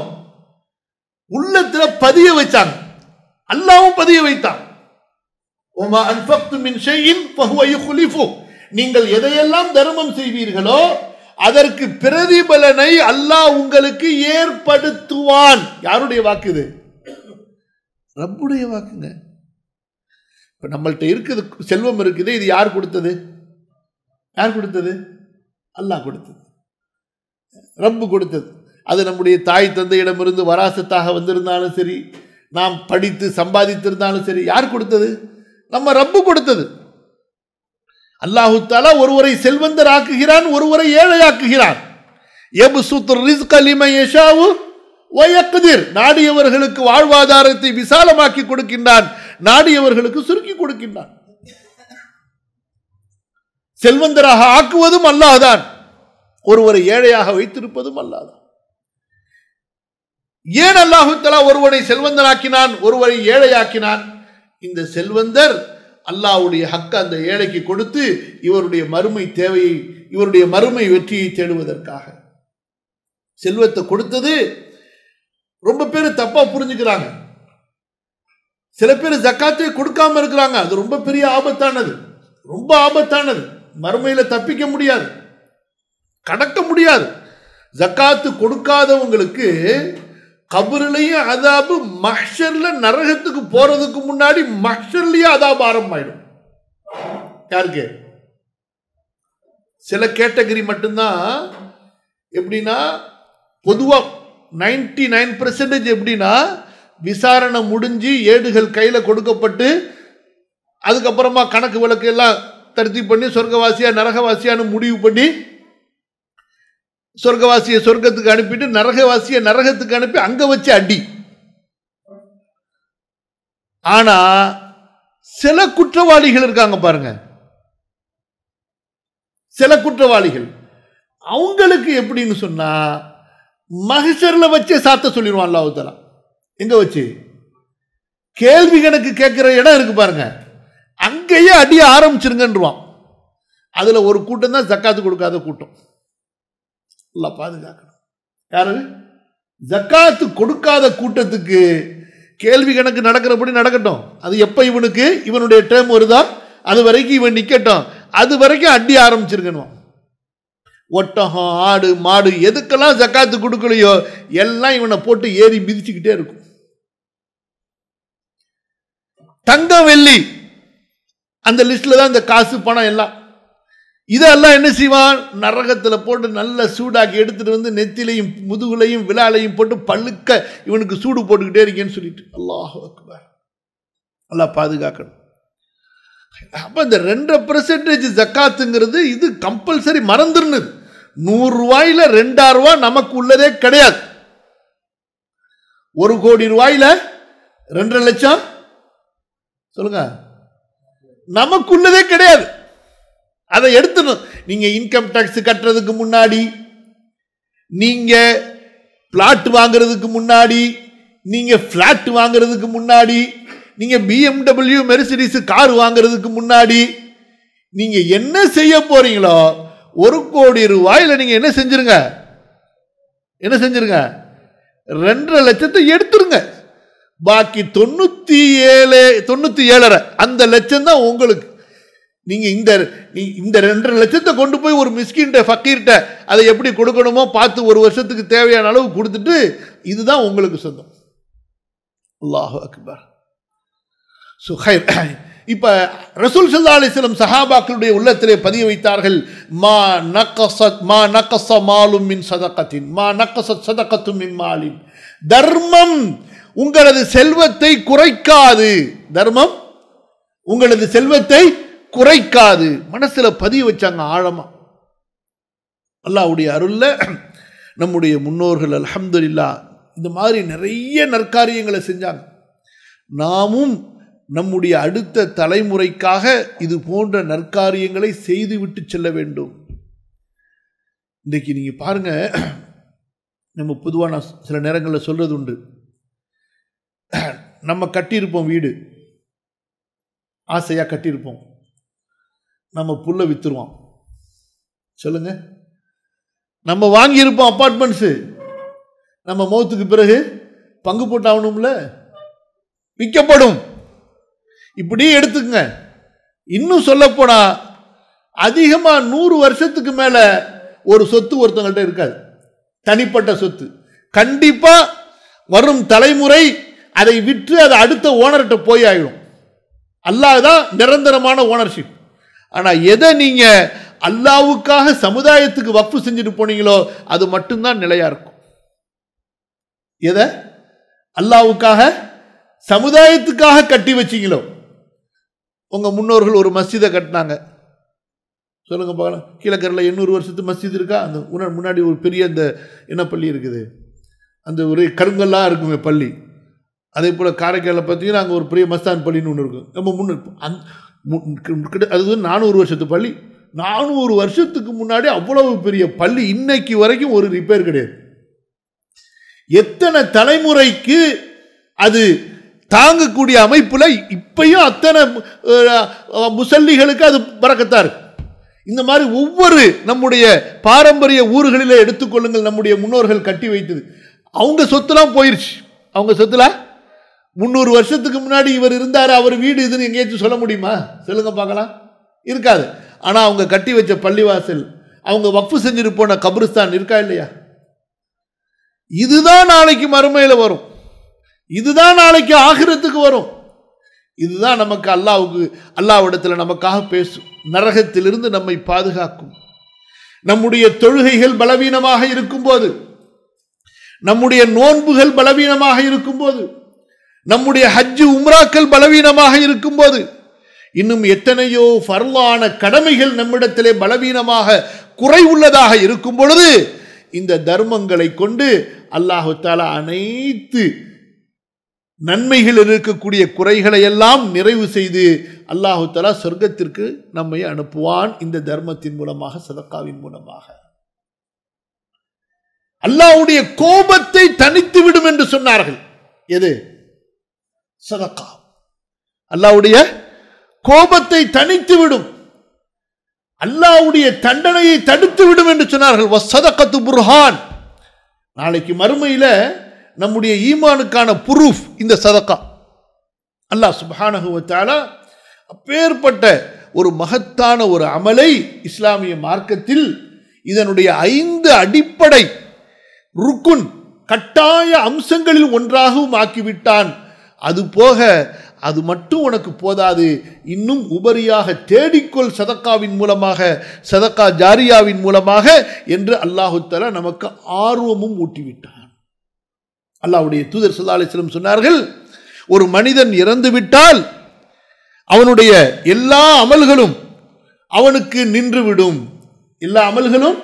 உள்ளத்துல பதிய வச்சாங்க, அல்லாஹ்வும் பதிய வைத்தான். வமா அன்ஃபக்து மின் ஷைஇன் ஃபஹுவ யுக்லிஃபு. நீங்கள் எதையெல்லாம் தர்மம் செய்வீர்களோ அதற்கு பிரதிபலனை அல்லாஹ் உங்களுக்கு ஏற்படுத்துவான். யாருடைய வாக்கு இது? ரப்புடைய வாக்குங்க. இப்ப நம்மள்ட்ட இருக்குது, செல்வம் இருக்குது, இது யார் கொடுத்தது? யார் கொடுத்தது? அல்லாஹ் கொடுத்தது, ரப்பு கொடுத்தது. அது நம்முடைய தாய் தந்தையிடமிருந்து வராசத்தாக வந்திருந்தாலும் சரி, நாம் படித்து சம்பாதித்திருந்தாலும் சரி, யார் கொடுத்தது? நம்ம ரப்பு கொடுத்தது. அல்லாஹு தஆலா ஒருவரை செல்வந்தர் ஆக்குகிறான், ஒருவரை ஏழையாக்குகிறான். யப்சுத்துர் ரிஸ்க லிமன் யஷாஉ வ யக்திர். நாடியவர்களுக்கு வாழ்வாதாரத்தை விசாலமாக்கி கொடுக்கின்றான், நாடியவர்களுக்கு சுருக்கி கொடுக்கின்றான். செல்வந்தராக ஆக்குவதும் அல்லாஹ் தான், ஒருவரை ஏழையாக வைத்திருப்பதும் அல்லாஹ் தான். ஏன் அல்லாஹு தஆலா ஒருவரை செல்வந்தனாக்கினான், ஒருவரை ஏழையாக்கினான்? இந்த செல்வந்தர் அல்லாஹ்வுடைய ஹக்க அந்த ஏழைக்கு கொடுத்து இவருடைய மறுமை தேவையை, இவருடைய மறுமை வெற்றியை தேடுவதற்காக செல்வத்தை கொடுத்தது. ரொம்ப பேர் தப்பா புரிஞ்சுக்கிறாங்க. சில பேர் ஜக்காத்தை கொடுக்காம இருக்கிறாங்க. அது ரொம்ப பெரிய ஆபத்தானது, ரொம்ப ஆபத்தானது. மறுமையில தப்பிக்க முடியாது, கடக்க முடியாது. ஜக்காத்து கொடுக்காதவங்களுக்கு கபரிலேயே அதாபு, மஹ்ஷர்ல நரகத்துக்கு போறதுக்கு முன்னாடி மஹ்ஷர்லயே அதாபு ஆரம்பமாயிடும். யாருக்கு? சில கேட்டகரி மட்டும்தான். எப்படின்னா, பொதுவா 99% எப்படின்னா, விசாரணை முடிஞ்சு ஏடுகள் கையில கொடுக்கப்பட்டு அதுக்கப்புறமா கணக்கு வழக்கு எல்லாம் தர்த்தி பண்ணி சொர்க்கவாசியா நரகவாசியான்னு முடிவு பண்ணி சொர்க்கவாசியை சொர்க்கத்துக்கு அனுப்பிட்டு நரகவாசியை நரகத்துக்கு அனுப்பி அங்க வச்சு அடி. ஆனா சில குற்றவாளிகள் இருக்காங்க பாருங்க, சில குற்றவாளிகள் அவங்களுக்கு எப்படின்னு சொன்னா மஹ்ஷர்ல வச்சே சாத்த சொல்லிடுவான் அல்லாஹ் தஆலா. எங்க வச்சு? கேள்வி கணக்கு கேட்கிற இடம் இருக்கு பாருங்க, அங்கேயே அடிய ஆரம்பிச்சிருங்கன்றான். அதுல ஒரு கூட்டம் தான் ஜக்காத்து கொடுக்காத கூட்டம். அல்லாஹ் பாதுகாக்கணும். யாரு? ஜக்காத்து கொடுக்காத கூட்டத்துக்கு கேள்வி கணக்கு நடக்கிறபடி நடக்கட்டும். அது எப்ப இவனுக்கு இவனுடைய டேர்ம் வருதா அது வரைக்கும் இவன் நிக்கட்டும், அது வரைக்கும் அடி ஆரம்பிச்சிருக்கணும். ஒட்டகம் ஆடு மாடு எதுக்கெல்லாம் ஜக்காத்து கொடுக்கலையோ எல்லாம் இவனை போட்டு ஏறி மிதிச்சுக்கிட்டே இருக்கும். தங்கம் வெள்ளி அந்த லிஸ்ட்ல தான் இந்த காசு பணம் எல்லாம். இதெல்லாம் என்ன செய்வான்? நரகத்தில் போட்டு நல்ல சூடாக்கி எடுத்துட்டு வந்து நெத்திலையும் முதுகுலையும் விழாலையும் போட்டு பழுக்க இவனுக்கு சூடு போட்டுக்கிட்டே இருக்கேன்னு சொல்லிட்டு அல்லாஹ் அக்பர். அல்லாஹ் பாதுகாக்கணும். அப்ப இந்த 2% ஜக்காத்துங்கிறது இது கம்பல்சரி மறந்துருன்னு. 100 ரூபாயில 2 ரூபாய் நமக்கு உள்ளதே கிடையாது. 1 கோடி ரூபாயில 2.5 லட்சம் சொல்லுங்க நமக்கு உள்ளதே கிடையாது. அதை எடுத்துடணும். நீங்க இன்கம் டாக்ஸ் கட்டுறதுக்கு முன்னாடி, நீங்க பிளாட் வாங்குறதுக்கு முன்னாடி, நீங்க பிளாட் வாங்குறதுக்கு முன்னாடி, நீங்க BMW மெர்சிடிஸ் கார் வாங்குறதுக்கு முன்னாடி நீங்க என்ன செய்ய போறீங்களோ 1 கோடி ரூபாயில நீங்க என்ன செஞ்சிருங்க? 2.5 லட்சத்தை எடுத்துருங்க. பாக்கி 97.5 அந்த லட்சம் தான் உங்களுக்கு. நீங்க இந்த 2.5 லட்சத்தை கொண்டு போய் ஒரு மிஸ்கின்ட்ட ஃபக்கீர்ட்ட அதை எப்படி கொடுக்கணுமோ பார்த்து 1 வருஷத்துக்கு தேவையான அளவு கொடுத்துட்டு இதுதான் உங்களுக்கு சொந்தம். அல்லாஹ் அக்பர். இப்ப ரசூல் ஸல்லல்லாஹு அலைஹி வஸல்லம் சஹாபாக்களுடைய உள்ளத்திலே பதிய வைத்தார்கள், மா நகஸ மாலும் மின் ஸதகத்தின், மா நகஸத் ஸதகத்தும் மின் மாலின். தர்மம் உங்களது செல்வத்தை குறைக்காது. தர்மம் உங்களது செல்வத்தை குறைக்காது. மனசுல பதிய வச்சாங்க ஆழமா. அல்லாஹ்வுடைய அருள்ல நம்முடைய முன்னோர்கள் அல்ஹம்துலில்லாஹ் இந்த மாதிரி நிறைய நற்காரியங்களை செஞ்சாங்க. நாமும் நம்முடைய அடுத்த தலைமுறைக்காக இது போன்ற நற்காரியங்களை செய்துவிட்டு செல்ல வேண்டும். இன்றைக்கு நீங்க பாருங்க, நம்ம பொதுவாக நான் சில நேரங்களில் சொல்றது உண்டு, நம்ம கட்டியிருப்போம் வீடு, ஆசையா கட்டியிருப்போம், நம்ம புல்ல வித்துருவோம். சொல்லுங்க, நம்ம வாங்கியிருப்போம் அப்பார்ட்மெண்ட்ஸு, நம்ம மௌத்துக்கு பிறகு பங்கு போட்டு ஆகணும்ல, விற்கப்படும். இப்படி எடுத்துக்கங்க. இன்னும் சொல்ல போனா அதிகமா 100 வருஷத்துக்கு மேல ஒரு சொத்து ஒருத்தவங்கள்ட்ட இருக்காது, தனிப்பட்ட சொத்து. கண்டிப்பா வரும் தலைமுறை அதை விற்று அது அடுத்த ஓனர்கிட்ட போய் ஆயிடும். அல்லாஹ் தான் நிரந்தரமான ஓனர்ஷிப். ஆனா எதை நீங்க அல்லாஹ்வுக்காக சமுதாயத்துக்கு வக்ஃப் செஞ்சுட்டு போனீங்களோ அது மட்டும்தான் நிலையா இருக்கும். எதை அல்லாஹ்வுக்காக சமுதாயத்துக்காக கட்டி வச்சீங்களோ, உங்க முன்னோர்கள் ஒரு மஸ்ஜிதை கட்டினாங்க, சொல்லுங்க பார்க்கலாம். கீழக்கரையில் 800 வருஷத்து மஸ்ஜித் இருக்கா? அந்த முன்னாடி ஒரு பெரிய அந்த என்ன பள்ளி இருக்குது, அந்த ஒரு கருங்கல்லாம் இருக்குங்க பள்ளி. அதே போல் காரைக்காலில் பார்த்தீங்கன்னா அங்கே ஒரு பெரிய மஸ்தான் பள்ளின்னு ஒன்று இருக்கும். நம்ம அது 400 வருஷத்து பள்ளி. 400 வருஷத்துக்கு முன்னாடி அவ்வளவு பெரிய பள்ளி, இன்னைக்கு வரைக்கும் ஒரு ரிப்பேர் கிடையாது. எத்தனை தலைமுறைக்கு அது தாங்கக்கூடிய அமைப்புல இப்பயும் அத்தனை முசல்லிகளுக்கு அது பரக்கத்தா இருக்கு. இந்த மாதிரி ஒவ்வொரு நம்முடைய பாரம்பரிய ஊர்களிலே எடுத்துக்கொள்ளுங்கள், நம்முடைய முன்னோர்கள் கட்டி வைத்தது. அவங்க சொத்துலாம் போயிருச்சு. அவங்க சொத்துல 300 வருஷத்துக்கு முன்னாடி இவர் இருந்தாரு, அவர் வீடு இதுன்னு எங்கேயாச்சும் சொல்ல முடியுமா? சொல்லுங்க பார்க்கலாம். இருக்காது. ஆனா அவங்க கட்டி வச்ச பள்ளிவாசல், அவங்க வக்ஃப் செஞ்சுட்டு போன கபிரிஸ்தான் இருக்கா இல்லையா? இதுதான் நாளைக்கு மறுமையில வரும், இதுதான் நாளைக்கு ஆகிரத்துக்கு வரும். இதுதான் நமக்கு அல்லாஹ்விடத்தில் நமக்காக பேசும், நரகத்திலிருந்து நம்மை பாதுகாக்கும். நம்முடைய தொழுகைகள் பலவீனமாக இருக்கும்போது, நம்முடைய நோன்புகள் பலவீனமாக இருக்கும்போது, நம்முடைய ஹஜ் உம்ராக்கள் பலவீனமாக இருக்கும்போது, இன்னும் எத்தனையோ ஃபர்லான கடமைகள் நம்மிடத்திலே பலவீனமாக குறை உள்ளதாக இருக்கும் பொழுது, இந்த தர்மங்களை கொண்டு அல்லாஹு தஆலா அனைத்து நன்மைகள் இருக்கக்கூடிய குறைகளை எல்லாம் நிறைவு செய்து அல்லாஹு தஆலா சொர்க்கத்திற்கு நம்மை அனுப்புவான். இந்த தர்மத்தின் மூலமாக, சதக்காவின் மூலமாக. அல்லாஹ்வுடைய கோபத்தை தணித்து விடும் என்று சொன்னார்கள். எது? சதக்கா. அல்லாஹ்வுடைய கோபத்தை தணித்து விடும், அல்லாஹ்வுடைய தண்டனையை தடுத்து விடும் என்று சொன்னார்கள். வஸ்ஸதகத்து புர்ஹான். நாளைக்கு மறுமையில நம்முடைய ஈமானுக்கான ப்ரூஃப் இந்த சதக்கா. அல்லாஹ் சுப்ஹானஹு வ தஆலா அப்பேற்பட்ட ஒரு மகத்தான ஒரு அமலை இஸ்லாமிய மார்க்கத்தில் இதனுடைய 5 அடிப்படை ருக்குன் கட்டாய அம்சங்களில் ஒன்றாகவும் ஆக்கிவிட்டான். அது போக அது மட்டும் உனக்கு போதாது, இன்னும் உபரியாக தேடிக்கொள் சதக்காவின் மூலமாக, சதக்கா ஜாரியாவின் மூலமாக என்று அல்லாஹு தஆலா நமக்கு ஆர்வமும் ஊட்டிவிட்டான். அல்லாஹ்வுடைய தூதர் ஸல்லல்லாஹு அலைஹி வஸல்லம் சொன்னார்கள், ஒரு மனிதன் இறந்து விட்டால் அவனுடைய எல்லா அமல்களும் அவனுக்கு நின்றுவிடும். எல்லா அமல்களும்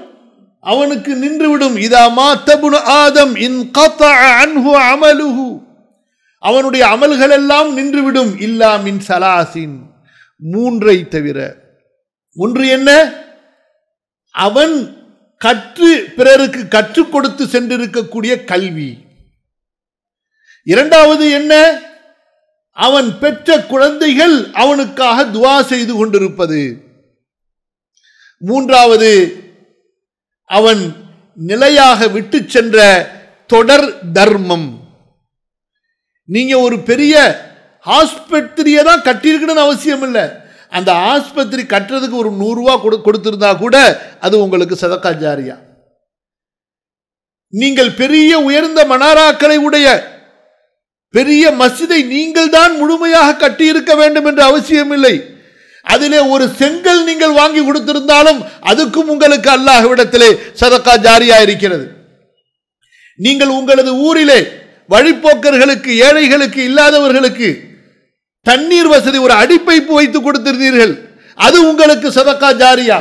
அவனுக்கு நின்றுவிடும். இதா மாத்தபுனு ஆதம் இன்கதஅ அன்ஹு அமலுஹு. அவனுடைய அமல்கள் எல்லாம் நின்றுவிடும். இல்லா மின் சலாசின், 3 தவிர. ஒன்று என்ன? அவன் கற்று பிறருக்கு கற்றுக் கொடுத்து சென்றிருக்கக்கூடிய கல்வி. இரண்டாவது என்ன? அவன் பெற்ற குழந்தைகள் அவனுக்காக துஆ செய்து கொண்டிருப்பது. மூன்றாவது, அவன் நிலையாக விட்டு சென்ற தொடர் தர்மம். நீங்க ஒரு பெரிய ஆஸ்பத்திரியை தான் கட்டியிருக்கணும்னு அவசியம் இல்லை. அந்த ஆஸ்பத்திரி கட்டுறதுக்கு ஒரு 100 ரூபா கொடுத்திருந்தா கூட அது உங்களுக்கு சதக்கா ஜாரியா. நீங்கள் பெரிய உயர்ந்த மனாராக்களை உடைய பெரிய மஸ்ஜிதை நீங்கள் தான் முழுமையாக கட்டியிருக்க வேண்டும் என்ற அவசியம் இல்லை. அதிலே ஒரு செங்கல் நீங்கள் வாங்கி கொடுத்திருந்தாலும் அதுக்கும் உங்களுக்கு அல்லாஹ்விடத்திலே சதக்கா ஜாரியா இருக்கிறது. நீங்கள் உங்களது ஊரிலே வழிப்போக்கர்களுக்கு, ஏழைகளுக்கு, இல்லாதவர்களுக்கு தண்ணீர் வசதி ஒரு அடிப்பைப்பு வைத்து கொடுத்திருந்தீர்கள், அது உங்களுக்கு சதக்கா ஜாரியா.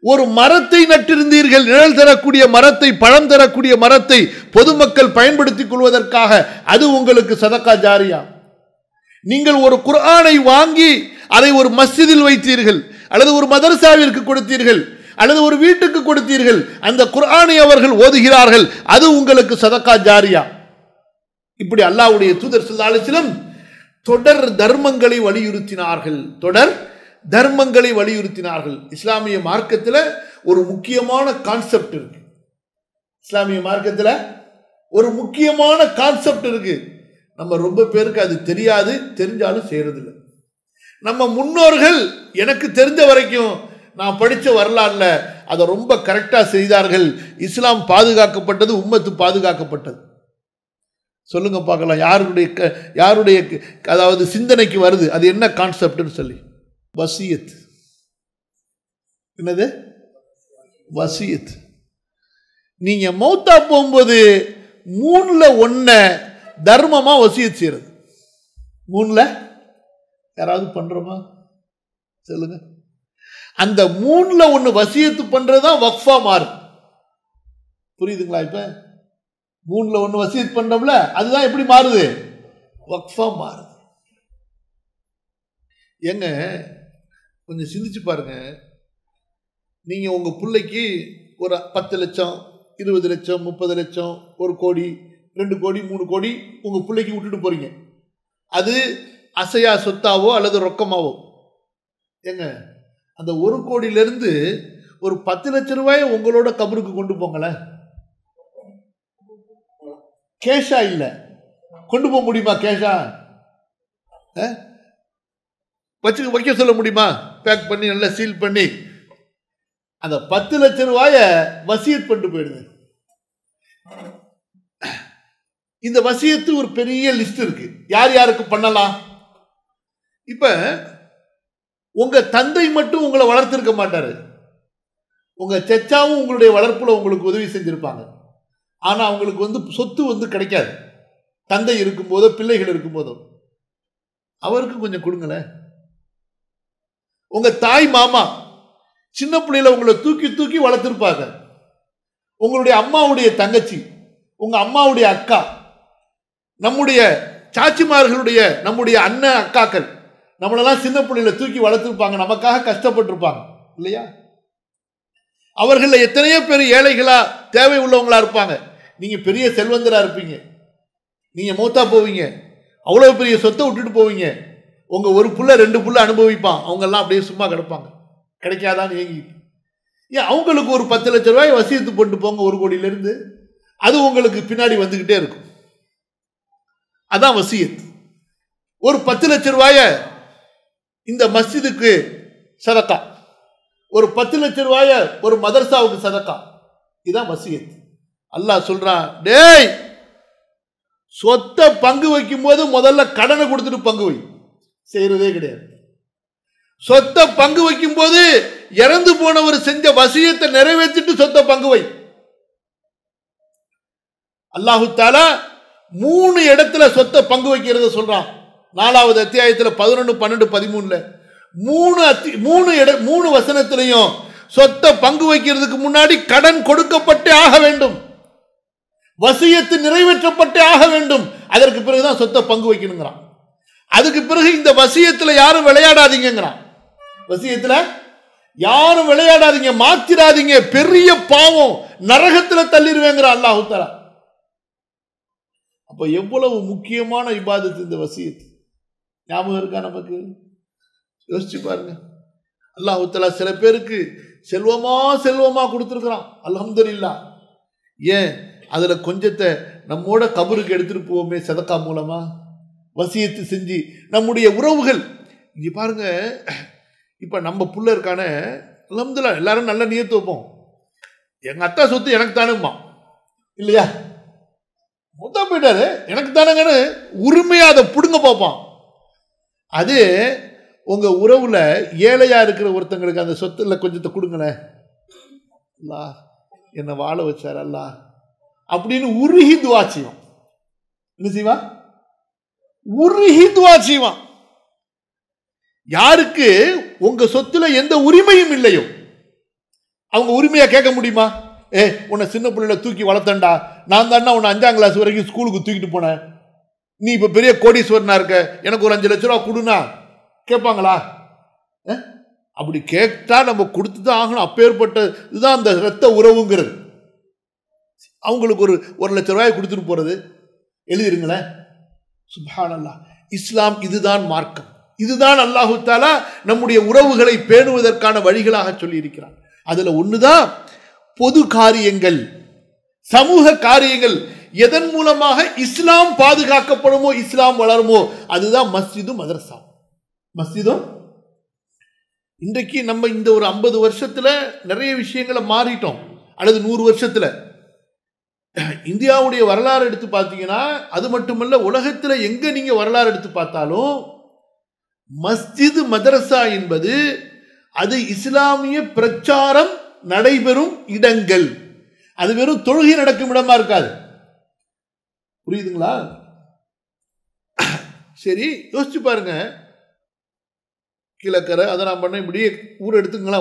ஒரு மரத்தை நட்டிருந்தீர்கள், நிழல் தரக்கூடிய மரத்தை, பழம் தரக்கூடிய மரத்தை பொதுமக்கள் பயன்படுத்திக் கொள்வதற்காக, அது உங்களுக்கு சதக்கா ஜாரியா. நீங்கள் ஒரு குர்ஆனை வாங்கி அதை ஒரு மஸ்ஜிதில் வைத்தீர்கள், அல்லது ஒரு மதரசாவிற்கு கொடுத்தீர்கள், அல்லது ஒரு வீட்டுக்கு கொடுத்தீர்கள், அந்த குர்ஆனை அவர்கள் ஓதுகிறார்கள், அது உங்களுக்கு சதக்கா ஜாரியா. இப்படி அல்லாஹ்வுடைய தூதர் ஸல்லல்லாஹு அலைஹி வஸல்லம் தொடர் தர்மங்களை வலியுறுத்தினார்கள். தொடர் தர்மங்களை வலியுறுத்தினார்கள். இஸ்லாமிய மார்க்கத்தில் ஒரு முக்கியமான கான்செப்ட் இருக்கு. இஸ்லாமிய மார்க்கத்தில் ஒரு முக்கியமான கான்செப்ட் இருக்கு. நம்ம ரொம்ப பேருக்கு அது தெரியாது, தெரிஞ்சாலும் செய்யறதில்லை. நம்ம முன்னோர்கள், எனக்கு தெரிஞ்ச வரைக்கும் நான் படித்த வரலாறுல அதை ரொம்ப கரெக்டாக செய்தார்கள். இஸ்லாம் பாதுகாக்கப்பட்டது, உம்மத்து பாதுகாக்கப்பட்டது. சொல்லுங்க பார்க்கலாம், யாருடைய அதாவது சிந்தனைக்கு வருது அது என்ன கான்செப்ட்னு சொல்லி? வசியத். என்னது வசியத்? நீங்க மௌத்தா போகும்போது 3/1 தர்மமா வசியத் செய்யறது. 3ல் யாராவது பண்றோமா சொல்லுங்க? அந்த 3/1 வசியத்து பண்றதுதான் வக்ஃபா மாறு. புரியுதுங்களா? இப்ப 3/1 வசியத் பண்றோம்ல, அதுதான் எப்படி மாறுது? வக்ஃபா மாறுது. ஏங்க கொஞ்சம் சிந்திச்சு பாருங்க. நீங்க உங்க பிள்ளைக்கு ஒரு 10 லட்சம், 20 லட்சம், 30 லட்சம், 1 கோடி, 2 கோடி, 3 கோடி உங்க பிள்ளைக்கு விட்டுட்டு போறீங்க. அது அசையா சொத்தாவோ அல்லது ரொக்கமாவோ. ஏங்க அந்த 1 கோடியிலிருந்து ஒரு 10 லட்சம் ரூபாயை உங்களோட கபருக்கு கொண்டு போங்களேன். கேஷா இல்ல, கொண்டு போக முடியுமா? கேஷா வைக்க சொல்ல முடியுமா? பேக் பண்ணி நல்லா சீல் பண்ணி அந்த 10 லட்சம் ரூபாய வசியத் பண்ணிட்டு போயிடுது. இந்த வசியத்து ஒரு பெரிய லிஸ்ட் இருக்கு, யார் யாருக்கு பண்ணலாம். இப்ப உங்க தந்தை மட்டும் உங்களை வளர்த்திருக்க மாட்டாரு, உங்க செச்சாவும் உங்களுடைய வளர்ப்புல உங்களுக்கு உதவி செஞ்சிருப்பாங்க. ஆனா அவங்களுக்கு சொத்து கிடைக்காது. தந்தை இருக்கும்போதோ பிள்ளைகள் இருக்கும்போதோ அவருக்கு கொஞ்சம் கொடுங்களேன். உங்க தாய் மாமா சின்ன பிள்ளையில உங்களை தூக்கி தூக்கி வளர்த்திருப்பாங்க. உங்களுடைய அம்மாவுடைய தங்கச்சி, உங்க அம்மாவுடைய அக்கா, நம்முடைய சாச்சிமார்களுடைய நம்முடைய அண்ணன் அக்காக்கள் நம்மளெல்லாம் சின்ன பிள்ளையில தூக்கி வளர்த்துருப்பாங்க, நமக்காக கஷ்டப்பட்டிருப்பாங்க இல்லையா? அவர்கள் எத்தனையோ பேர் ஏழைகளா தேவை உள்ளவங்களா இருப்பாங்க. நீங்க பெரிய செல்வந்தரா இருப்பீங்க, நீங்க மூத்தா போவீங்க, அவ்வளவு பெரிய சொத்தை விட்டுட்டு போவீங்க, உங்க ஒரு புள்ள 2 புள்ள அனுபவிப்பான், அவங்க எல்லாம் அப்படியே சும்மா கிடப்பாங்க, கிடைக்காதான்னு ஏங்கிட்டு. ஏன் அவங்களுக்கு ஒரு 10 லட்சம் ரூபாய் வசியத்து போட்டு போங்க, 1 கோடியிலிருந்து, அது உங்களுக்கு பின்னாடி வந்துகிட்டே இருக்கும். அதான் வசியத். ஒரு 10 லட்சம் ரூபாய இந்த மஸ்ஜிதுக்கு சதக்கா, ஒரு 10 லட்சம் ரூபாய ஒரு மதரசாவுக்கு சதக்கா, இதான் வசியத். அல்லாஹ் சொல்றான், டேய் சொத்தை பங்கு வைக்கும் போது முதல்ல கடனை கொடுத்துட்டு பங்கு வை. செய்யறதே கிடையாது. சொத்தை பங்கு வைக்கும் போது இறந்து போனவர் செஞ்ச வசியத்தை நிறைவேற்றிட்டு சொத்தை பங்கு வை. அல்லாஹு தஆலா 3 இடத்துல சொத்தை பங்கு வைக்கிறத சொல்றான். 4வது அத்தியாயத்துல 11, 12, 13 3 வசனத்திலையும் சொத்தை பங்கு வைக்கிறதுக்கு முன்னாடி கடன் கொடுக்கப்பட்டே ஆக வேண்டும், வசியத்து நிறைவேற்றப்பட்டே ஆக வேண்டும், அதற்கு பிறகுதான் சொத்தை பங்கு வைக்கணுங்கிறான். அதுக்கு பிறகு இந்த வசியத்துல யாரும் விளையாடாதீங்கிறான். வசியத்துல யாரும் விளையாடாதீங்க, மாத்திராதீங்க, பெரிய பாவம், நரகத்துல தள்ளிடுவேங்கிறான் அல்லாஹ் தஆலா. அப்ப எவ்வளவு முக்கியமான இபாதத் இந்த வசியத். ஞாபகம் இருக்கா நமக்கு? யோசிச்சு பாருங்க. அல்லாஹ் தஆலா சில பேருக்கு செல்வமா கொடுத்திருக்கிறான், அல்ஹம்துலில்லாஹ். ஏன் அதுல கொஞ்சத்தை நம்மோட கபருக்கு எடுத்துட்டு போவோமே சதக்கா மூலமா, வசியத்து செஞ்சு நம்முடைய உறவுகள். இங்க பாருங்க, இப்ப நம்ம புள்ள இருக்கான, அல்ஹம்துலில்லாஹ் எல்லாரும் நல்ல நியத்து வைப்போம், எங்க அத்தா சொத்து எனக்கு தானுமா இல்லையா, மொத்தா போயிட்டாரு எனக்கு தானங்கன்னு உரிமையா அதை புடுங்க பார்ப்பான். அது உங்க உறவுல ஏழையா இருக்கிற ஒருத்தங்களுக்கு அந்த சொத்துல கொஞ்சத்தை கொடுங்களேன், அல்லாஹ் என்னை வாழ வச்சார் அல்லாஹ் அப்படின்னு உருகி துவா செய்வான். என்ன செய்வான்? உருகி துவா செய்வான். யாருக்கு உங்க சொத்துல எந்த உரிமையும் இல்லையோ அவங்க உரிமையா கேட்க முடியுமா? உன்னை சின்ன பிள்ளைல தூக்கி வளர்த்தண்டா, நான் தானே உன்னை 5ஆம் கிளாஸ் வரைக்கும் ஸ்கூலுக்கு தூக்கிட்டு போனேன், நீ இப்ப பெரிய கோடீஸ்வரனா இருக்க, எனக்கு ஒரு 5 லட்சம் ரூபா கொடுனா கேட்பாங்களா? அப்படி கேட்டா நம்ம கொடுத்துதான் ஆகணும். அப்பேற்பட்ட இதுதான் அந்த ரத்த உறவுங்கிறது. அவங்களுக்கு ஒரு 1 லட்சம் ரூபாய் கொடுத்துட்டு போறது எழுதிருங்களேன். சுப்ஹானல்லாஹ். இஸ்லாம் இதுதான் மார்க்கம், இதுதான் அல்லாஹு தஆலா நம்முடைய உறவுகளை பேணுவதற்கான வழிகளாக சொல்லி இருக்கிறான். அதுல ஒண்ணுதான் பொது காரியங்கள், சமூக காரியங்கள். எதன் மூலமாக இஸ்லாம் பாதுகாக்கப்படுமோ, இஸ்லாம் வளருமோ, அதுதான் மஸ்ஜிதும் மதரசா. மஸ்ஜிதும் இன்றைக்கு நம்ம இந்த ஒரு 50 வருஷத்துல நிறைய விஷயங்களை மாறிட்டோம், அல்லது 100 வருஷத்துல. இந்தியாவுடைய வரலாறு எடுத்து பார்த்தீங்கன்னா, அது மட்டுமல்ல உலகத்துல எங்க நீங்க வரலாறு எடுத்து பார்த்தாலும் மஸ்ஜிது மதரசா என்பது அது இஸ்லாமிய பிரச்சாரம் நடைபெறும் இடங்கள். அது வெறும் தொழுகை நடக்கும் இடமா இருக்காது. புரியுதுங்களா? சரி, யோசிச்சு பாருங்க. கிழக்கரை அதை நான் பண்ண, இப்படியே ஊர் எடுத்துங்களா,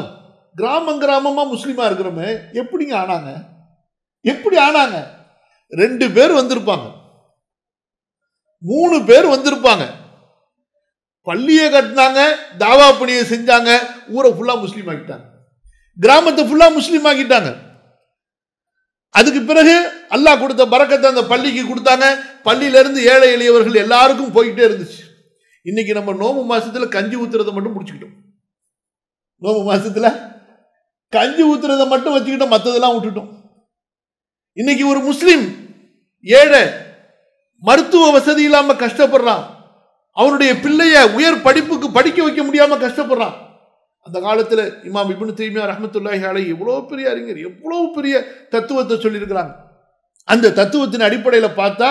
கிராமமா முஸ்லீமா இருக்கிறோமே, எப்படிங்க ஆனாங்க? எப்படி ஆனாங்க? 2 பேர் வந்திருப்பாங்க, 3 பேர் வந்திருப்பாங்க, பள்ளியை கட்டினாங்க, தாவா பணியை செஞ்சாங்க, ஊரை ஃபுல்லா முஸ்லீம் ஆக்கிட்டாங்க, கிராமத்தை ஃபுல்லா முஸ்லீம் ஆக்கிட்டாங்க. அதுக்கு பிறகு அல்லாஹ் கொடுத்த பரக்கத்தை அந்த பள்ளிக்கு கொடுத்தாங்க. பள்ளியில இருந்து ஏழை எளியவர்கள் எல்லாருக்கும் போய்கிட்டே இருந்துச்சு. இன்னைக்கு நம்ம நோம்பு மாசத்துல கஞ்சி ஊத்துறதை மட்டும் முடிச்சுக்கிட்டோம். நோம்பு மாசத்துல கஞ்சி ஊத்துறதை மட்டும் வச்சுக்கிட்டோம், மற்றதெல்லாம் விட்டுட்டோம். இன்னைக்கு ஒரு முஸ்லிம் ஏழை மருத்துவ வசதி இல்லாம கஷ்டப்படுறான், அவனுடைய பிள்ளைய உயர் படிப்புக்கு படிக்க வைக்க முடியாம கஷ்டப்படுறான். அந்த காலத்துல இமாம் இப்னு தைமியா ரஹ்மத்துல்லாஹி அலைஹி எவ்வளவு பெரிய அறிஞர், எவ்வளவு பெரிய தத்துவத்தை சொல்லியிருக்கிறாங்க. அந்த தத்துவத்தின் அடிப்படையில் பார்த்தா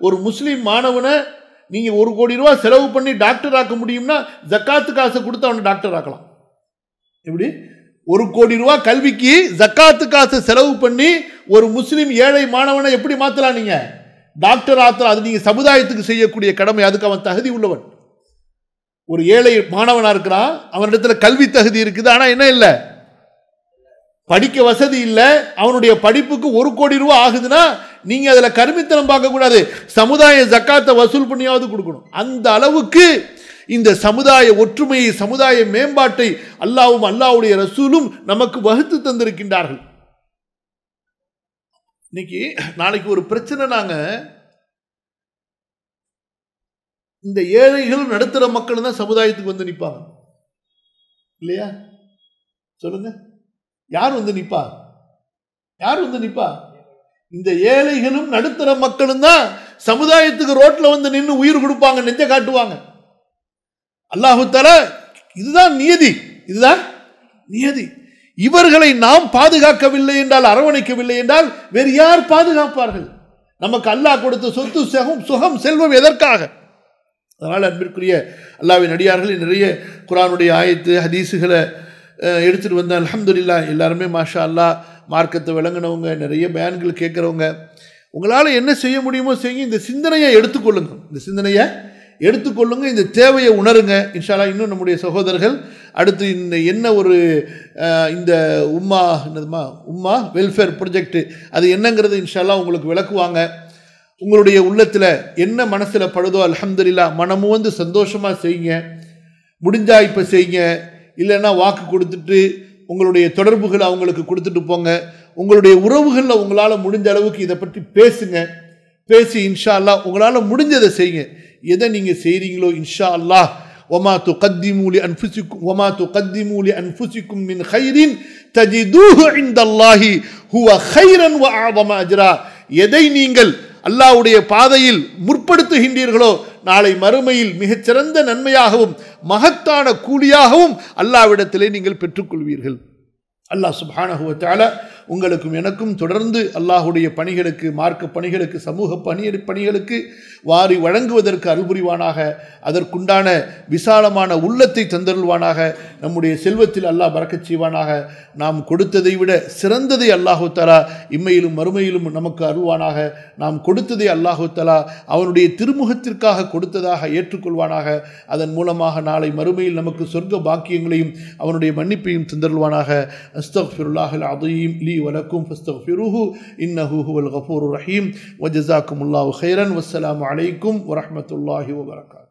ஒரு முஸ்லீம் மாணவனை நீங்க 1 கோடி ரூபாய் செலவு பண்ணி டாக்டர் ஆக்க முடியும்னா ஜக்காத்து காசை கொடுத்து அவனை டாக்டர் ஆக்கலாம். எப்படி 1 கோடி ரூபாய் கல்விக்கு ஜக்காத்து காசை செலவு பண்ணி ஒரு முஸ்லீம் ஏழை மாணவனை எப்படி மாத்தலாம்? நீங்க டாக்டர் ஆத்தலாம். அது நீங்க சமுதாயத்துக்கு செய்யக்கூடிய கடமை, அதுக்கு அவன் தகுதி உள்ளவன். ஒரு ஏழை மாணவனா இருக்கிறான், அவனிடத்துல கல்வி தகுதி இருக்குது, ஆனா என்ன இல்லை, படிக்க வசதி இல்லை, அவனுடைய படிப்புக்கு 1 கோடி ரூபாய் ஆகுதுன்னா நீங்க அதுல கருமித்தனம் பார்க்க கூடாது, சமுதாய ஜக்காத்தை வசூல் பண்ணியாவது கொடுக்கணும். அந்த அளவுக்கு இந்த சமுதாய ஒற்றுமையை, சமுதாய மேம்பாட்டை அல்லாஹ்வும் அல்லாஹ்வுடைய ரசூலும் நமக்கு வகுத்து தந்திருக்கின்றார்கள். இன்னைக்கு நாளைக்கு ஒரு பிரச்சனை, நாங்க இந்த ஏழைகள் நடுத்தர மக்கள் தான் சமுதாயத்துக்கு வந்து நிற்பாங்க இல்லையா? சொல்லுங்க, யார் வந்து நிற்பா? யார் வந்து நிற்பா? இந்த ஏழைகளும் நடுத்தர மக்களும் தான் சமுதாயத்துக்கு ரோட்ல வந்து நின்று உயிர் கொடுப்பாங்க, நெஞ்ச காட்டுவாங்க. அல்லாஹு தஆலா இதுதான் நியதி, இதுதான் நியதி. இவர்களை நாம் பாதுகாக்கவில்லை என்றால், அரவணைக்கவில்லை என்றால் வேறு யார் பாதுகாப்பார்கள்? நமக்கு அல்லாஹ் கொடுத்த சொத்து, சுகம், செல்வம் எதற்காக? அதனால் அன்பிற்குரிய அல்லாஹ்வின் அடியார்கள், நிறைய குர்ஆனுடைய ஆயத்து ஹதீஸுகளை எடுத்துகிட்டு வந்த அல்ஹம்துலில்லாஹ் எல்லாருமே மாஷா அல்லாஹ் மார்க்கத்தை விளங்கினவங்க, நிறைய பயான்கள் கேட்குறவங்க. உங்களால் என்ன செய்ய முடியுமோ செய்யுங்க. இந்த சிந்தனையை எடுத்துக்கொள்ளுங்க, இந்த சிந்தனையை எடுத்துக்கொள்ளுங்க, இந்த தேவையை உணருங்க. இன்ஷா அல்லாஹ் இன்னும் நம்முடைய சகோதரர்கள் அடுத்து இந்த என்ன ஒரு இந்த உம்மா வெல்ஃபேர் ப்ராஜெக்ட் அது என்னங்கிறது இன்ஷா அல்லாஹ் உங்களுக்கு விளக்குவாங்க. உங்களுடைய உள்ளத்தில் என்ன மனசில் படுதோ அல்ஹம்துலில்லாஹ் மனமும் வந்து சந்தோஷமாக செய்யுங்க. முடிஞ்சா இப்போ செய்யுங்க, இல்லைன்னா வாக்கு கொடுத்துட்டு உங்களுடைய தொடர்புகளை அவங்களுக்கு கொடுத்துட்டு போங்க. உங்களுடைய உறவுகளில் உங்களால் முடிஞ்ச அளவுக்கு இதை பற்றி பேசுங்க. பேசி இன்ஷா அல்லாஹ் உங்களால் முடிஞ்சதை செய்யுங்க. எதை நீங்கள் செய்கிறீங்களோ இன்ஷா அல்லாஹ் وما تقدموا لأنفسكم من خير تجدوه عند الله هو خيرا وأعظم أجرا. எதை நீங்கள் அல்லாஹ்வுடைய பாதையில் முற்படுத்துகின்றீர்களோ நாளை மறுமையில் மிகச்சிறந்த நன்மையாகவும் மகத்தான கூலியாகவும் அல்லாஹ்விடத்திலே நீங்கள் பெற்றுக்கொள்வீர்கள். அல்லாஹ் சுப்ஹானஹு வ தஆலா உங்களுக்கும் எனக்கும் தொடர்ந்து அல்லாஹ்வுடைய பணிகளுக்கு, மார்க்க பணிகளுக்கு, சமூக பணிகளுக்கு வாரி வழங்குவதற்கு அருள் புரிவானாக. அதற்குண்டான விசாலமான உள்ளத்தை தந்தருள்வானாக. நம்முடைய செல்வத்தில் அல்லாஹ் பரக்கத் செய்வானாக. நாம் கொடுத்ததை விட சிறந்ததை அல்லாஹு தஆலா இம்மையிலும் மறுமையிலும் நமக்கு அருள்வானாக. நாம் கொடுத்ததை அல்லாஹு தஆலா அவனுடைய திருமுகத்திற்காக கொடுத்ததாக ஏற்றுக்கொள்வானாக. அதன் மூலமாக நாளை மறுமையில் நமக்கு சொர்க்க பாக்கியங்களையும் அவனுடைய மன்னிப்பையும் தந்தருள்வானாக. அஸ்தக்ஃபிருல்லாஹல் அஸீம் லீ வலக்கும் ஃபஸ்தக்ஃபிருஹு இன்னஹு ஹுவல் கஃபூருர் ரஹீம். வஜஸாக்குமுல்லாஹு கைரன். வஸ்ஸலாமு அலைக்கும் வரஹ்மத்துல்லாஹி வபரகாத்துஹு.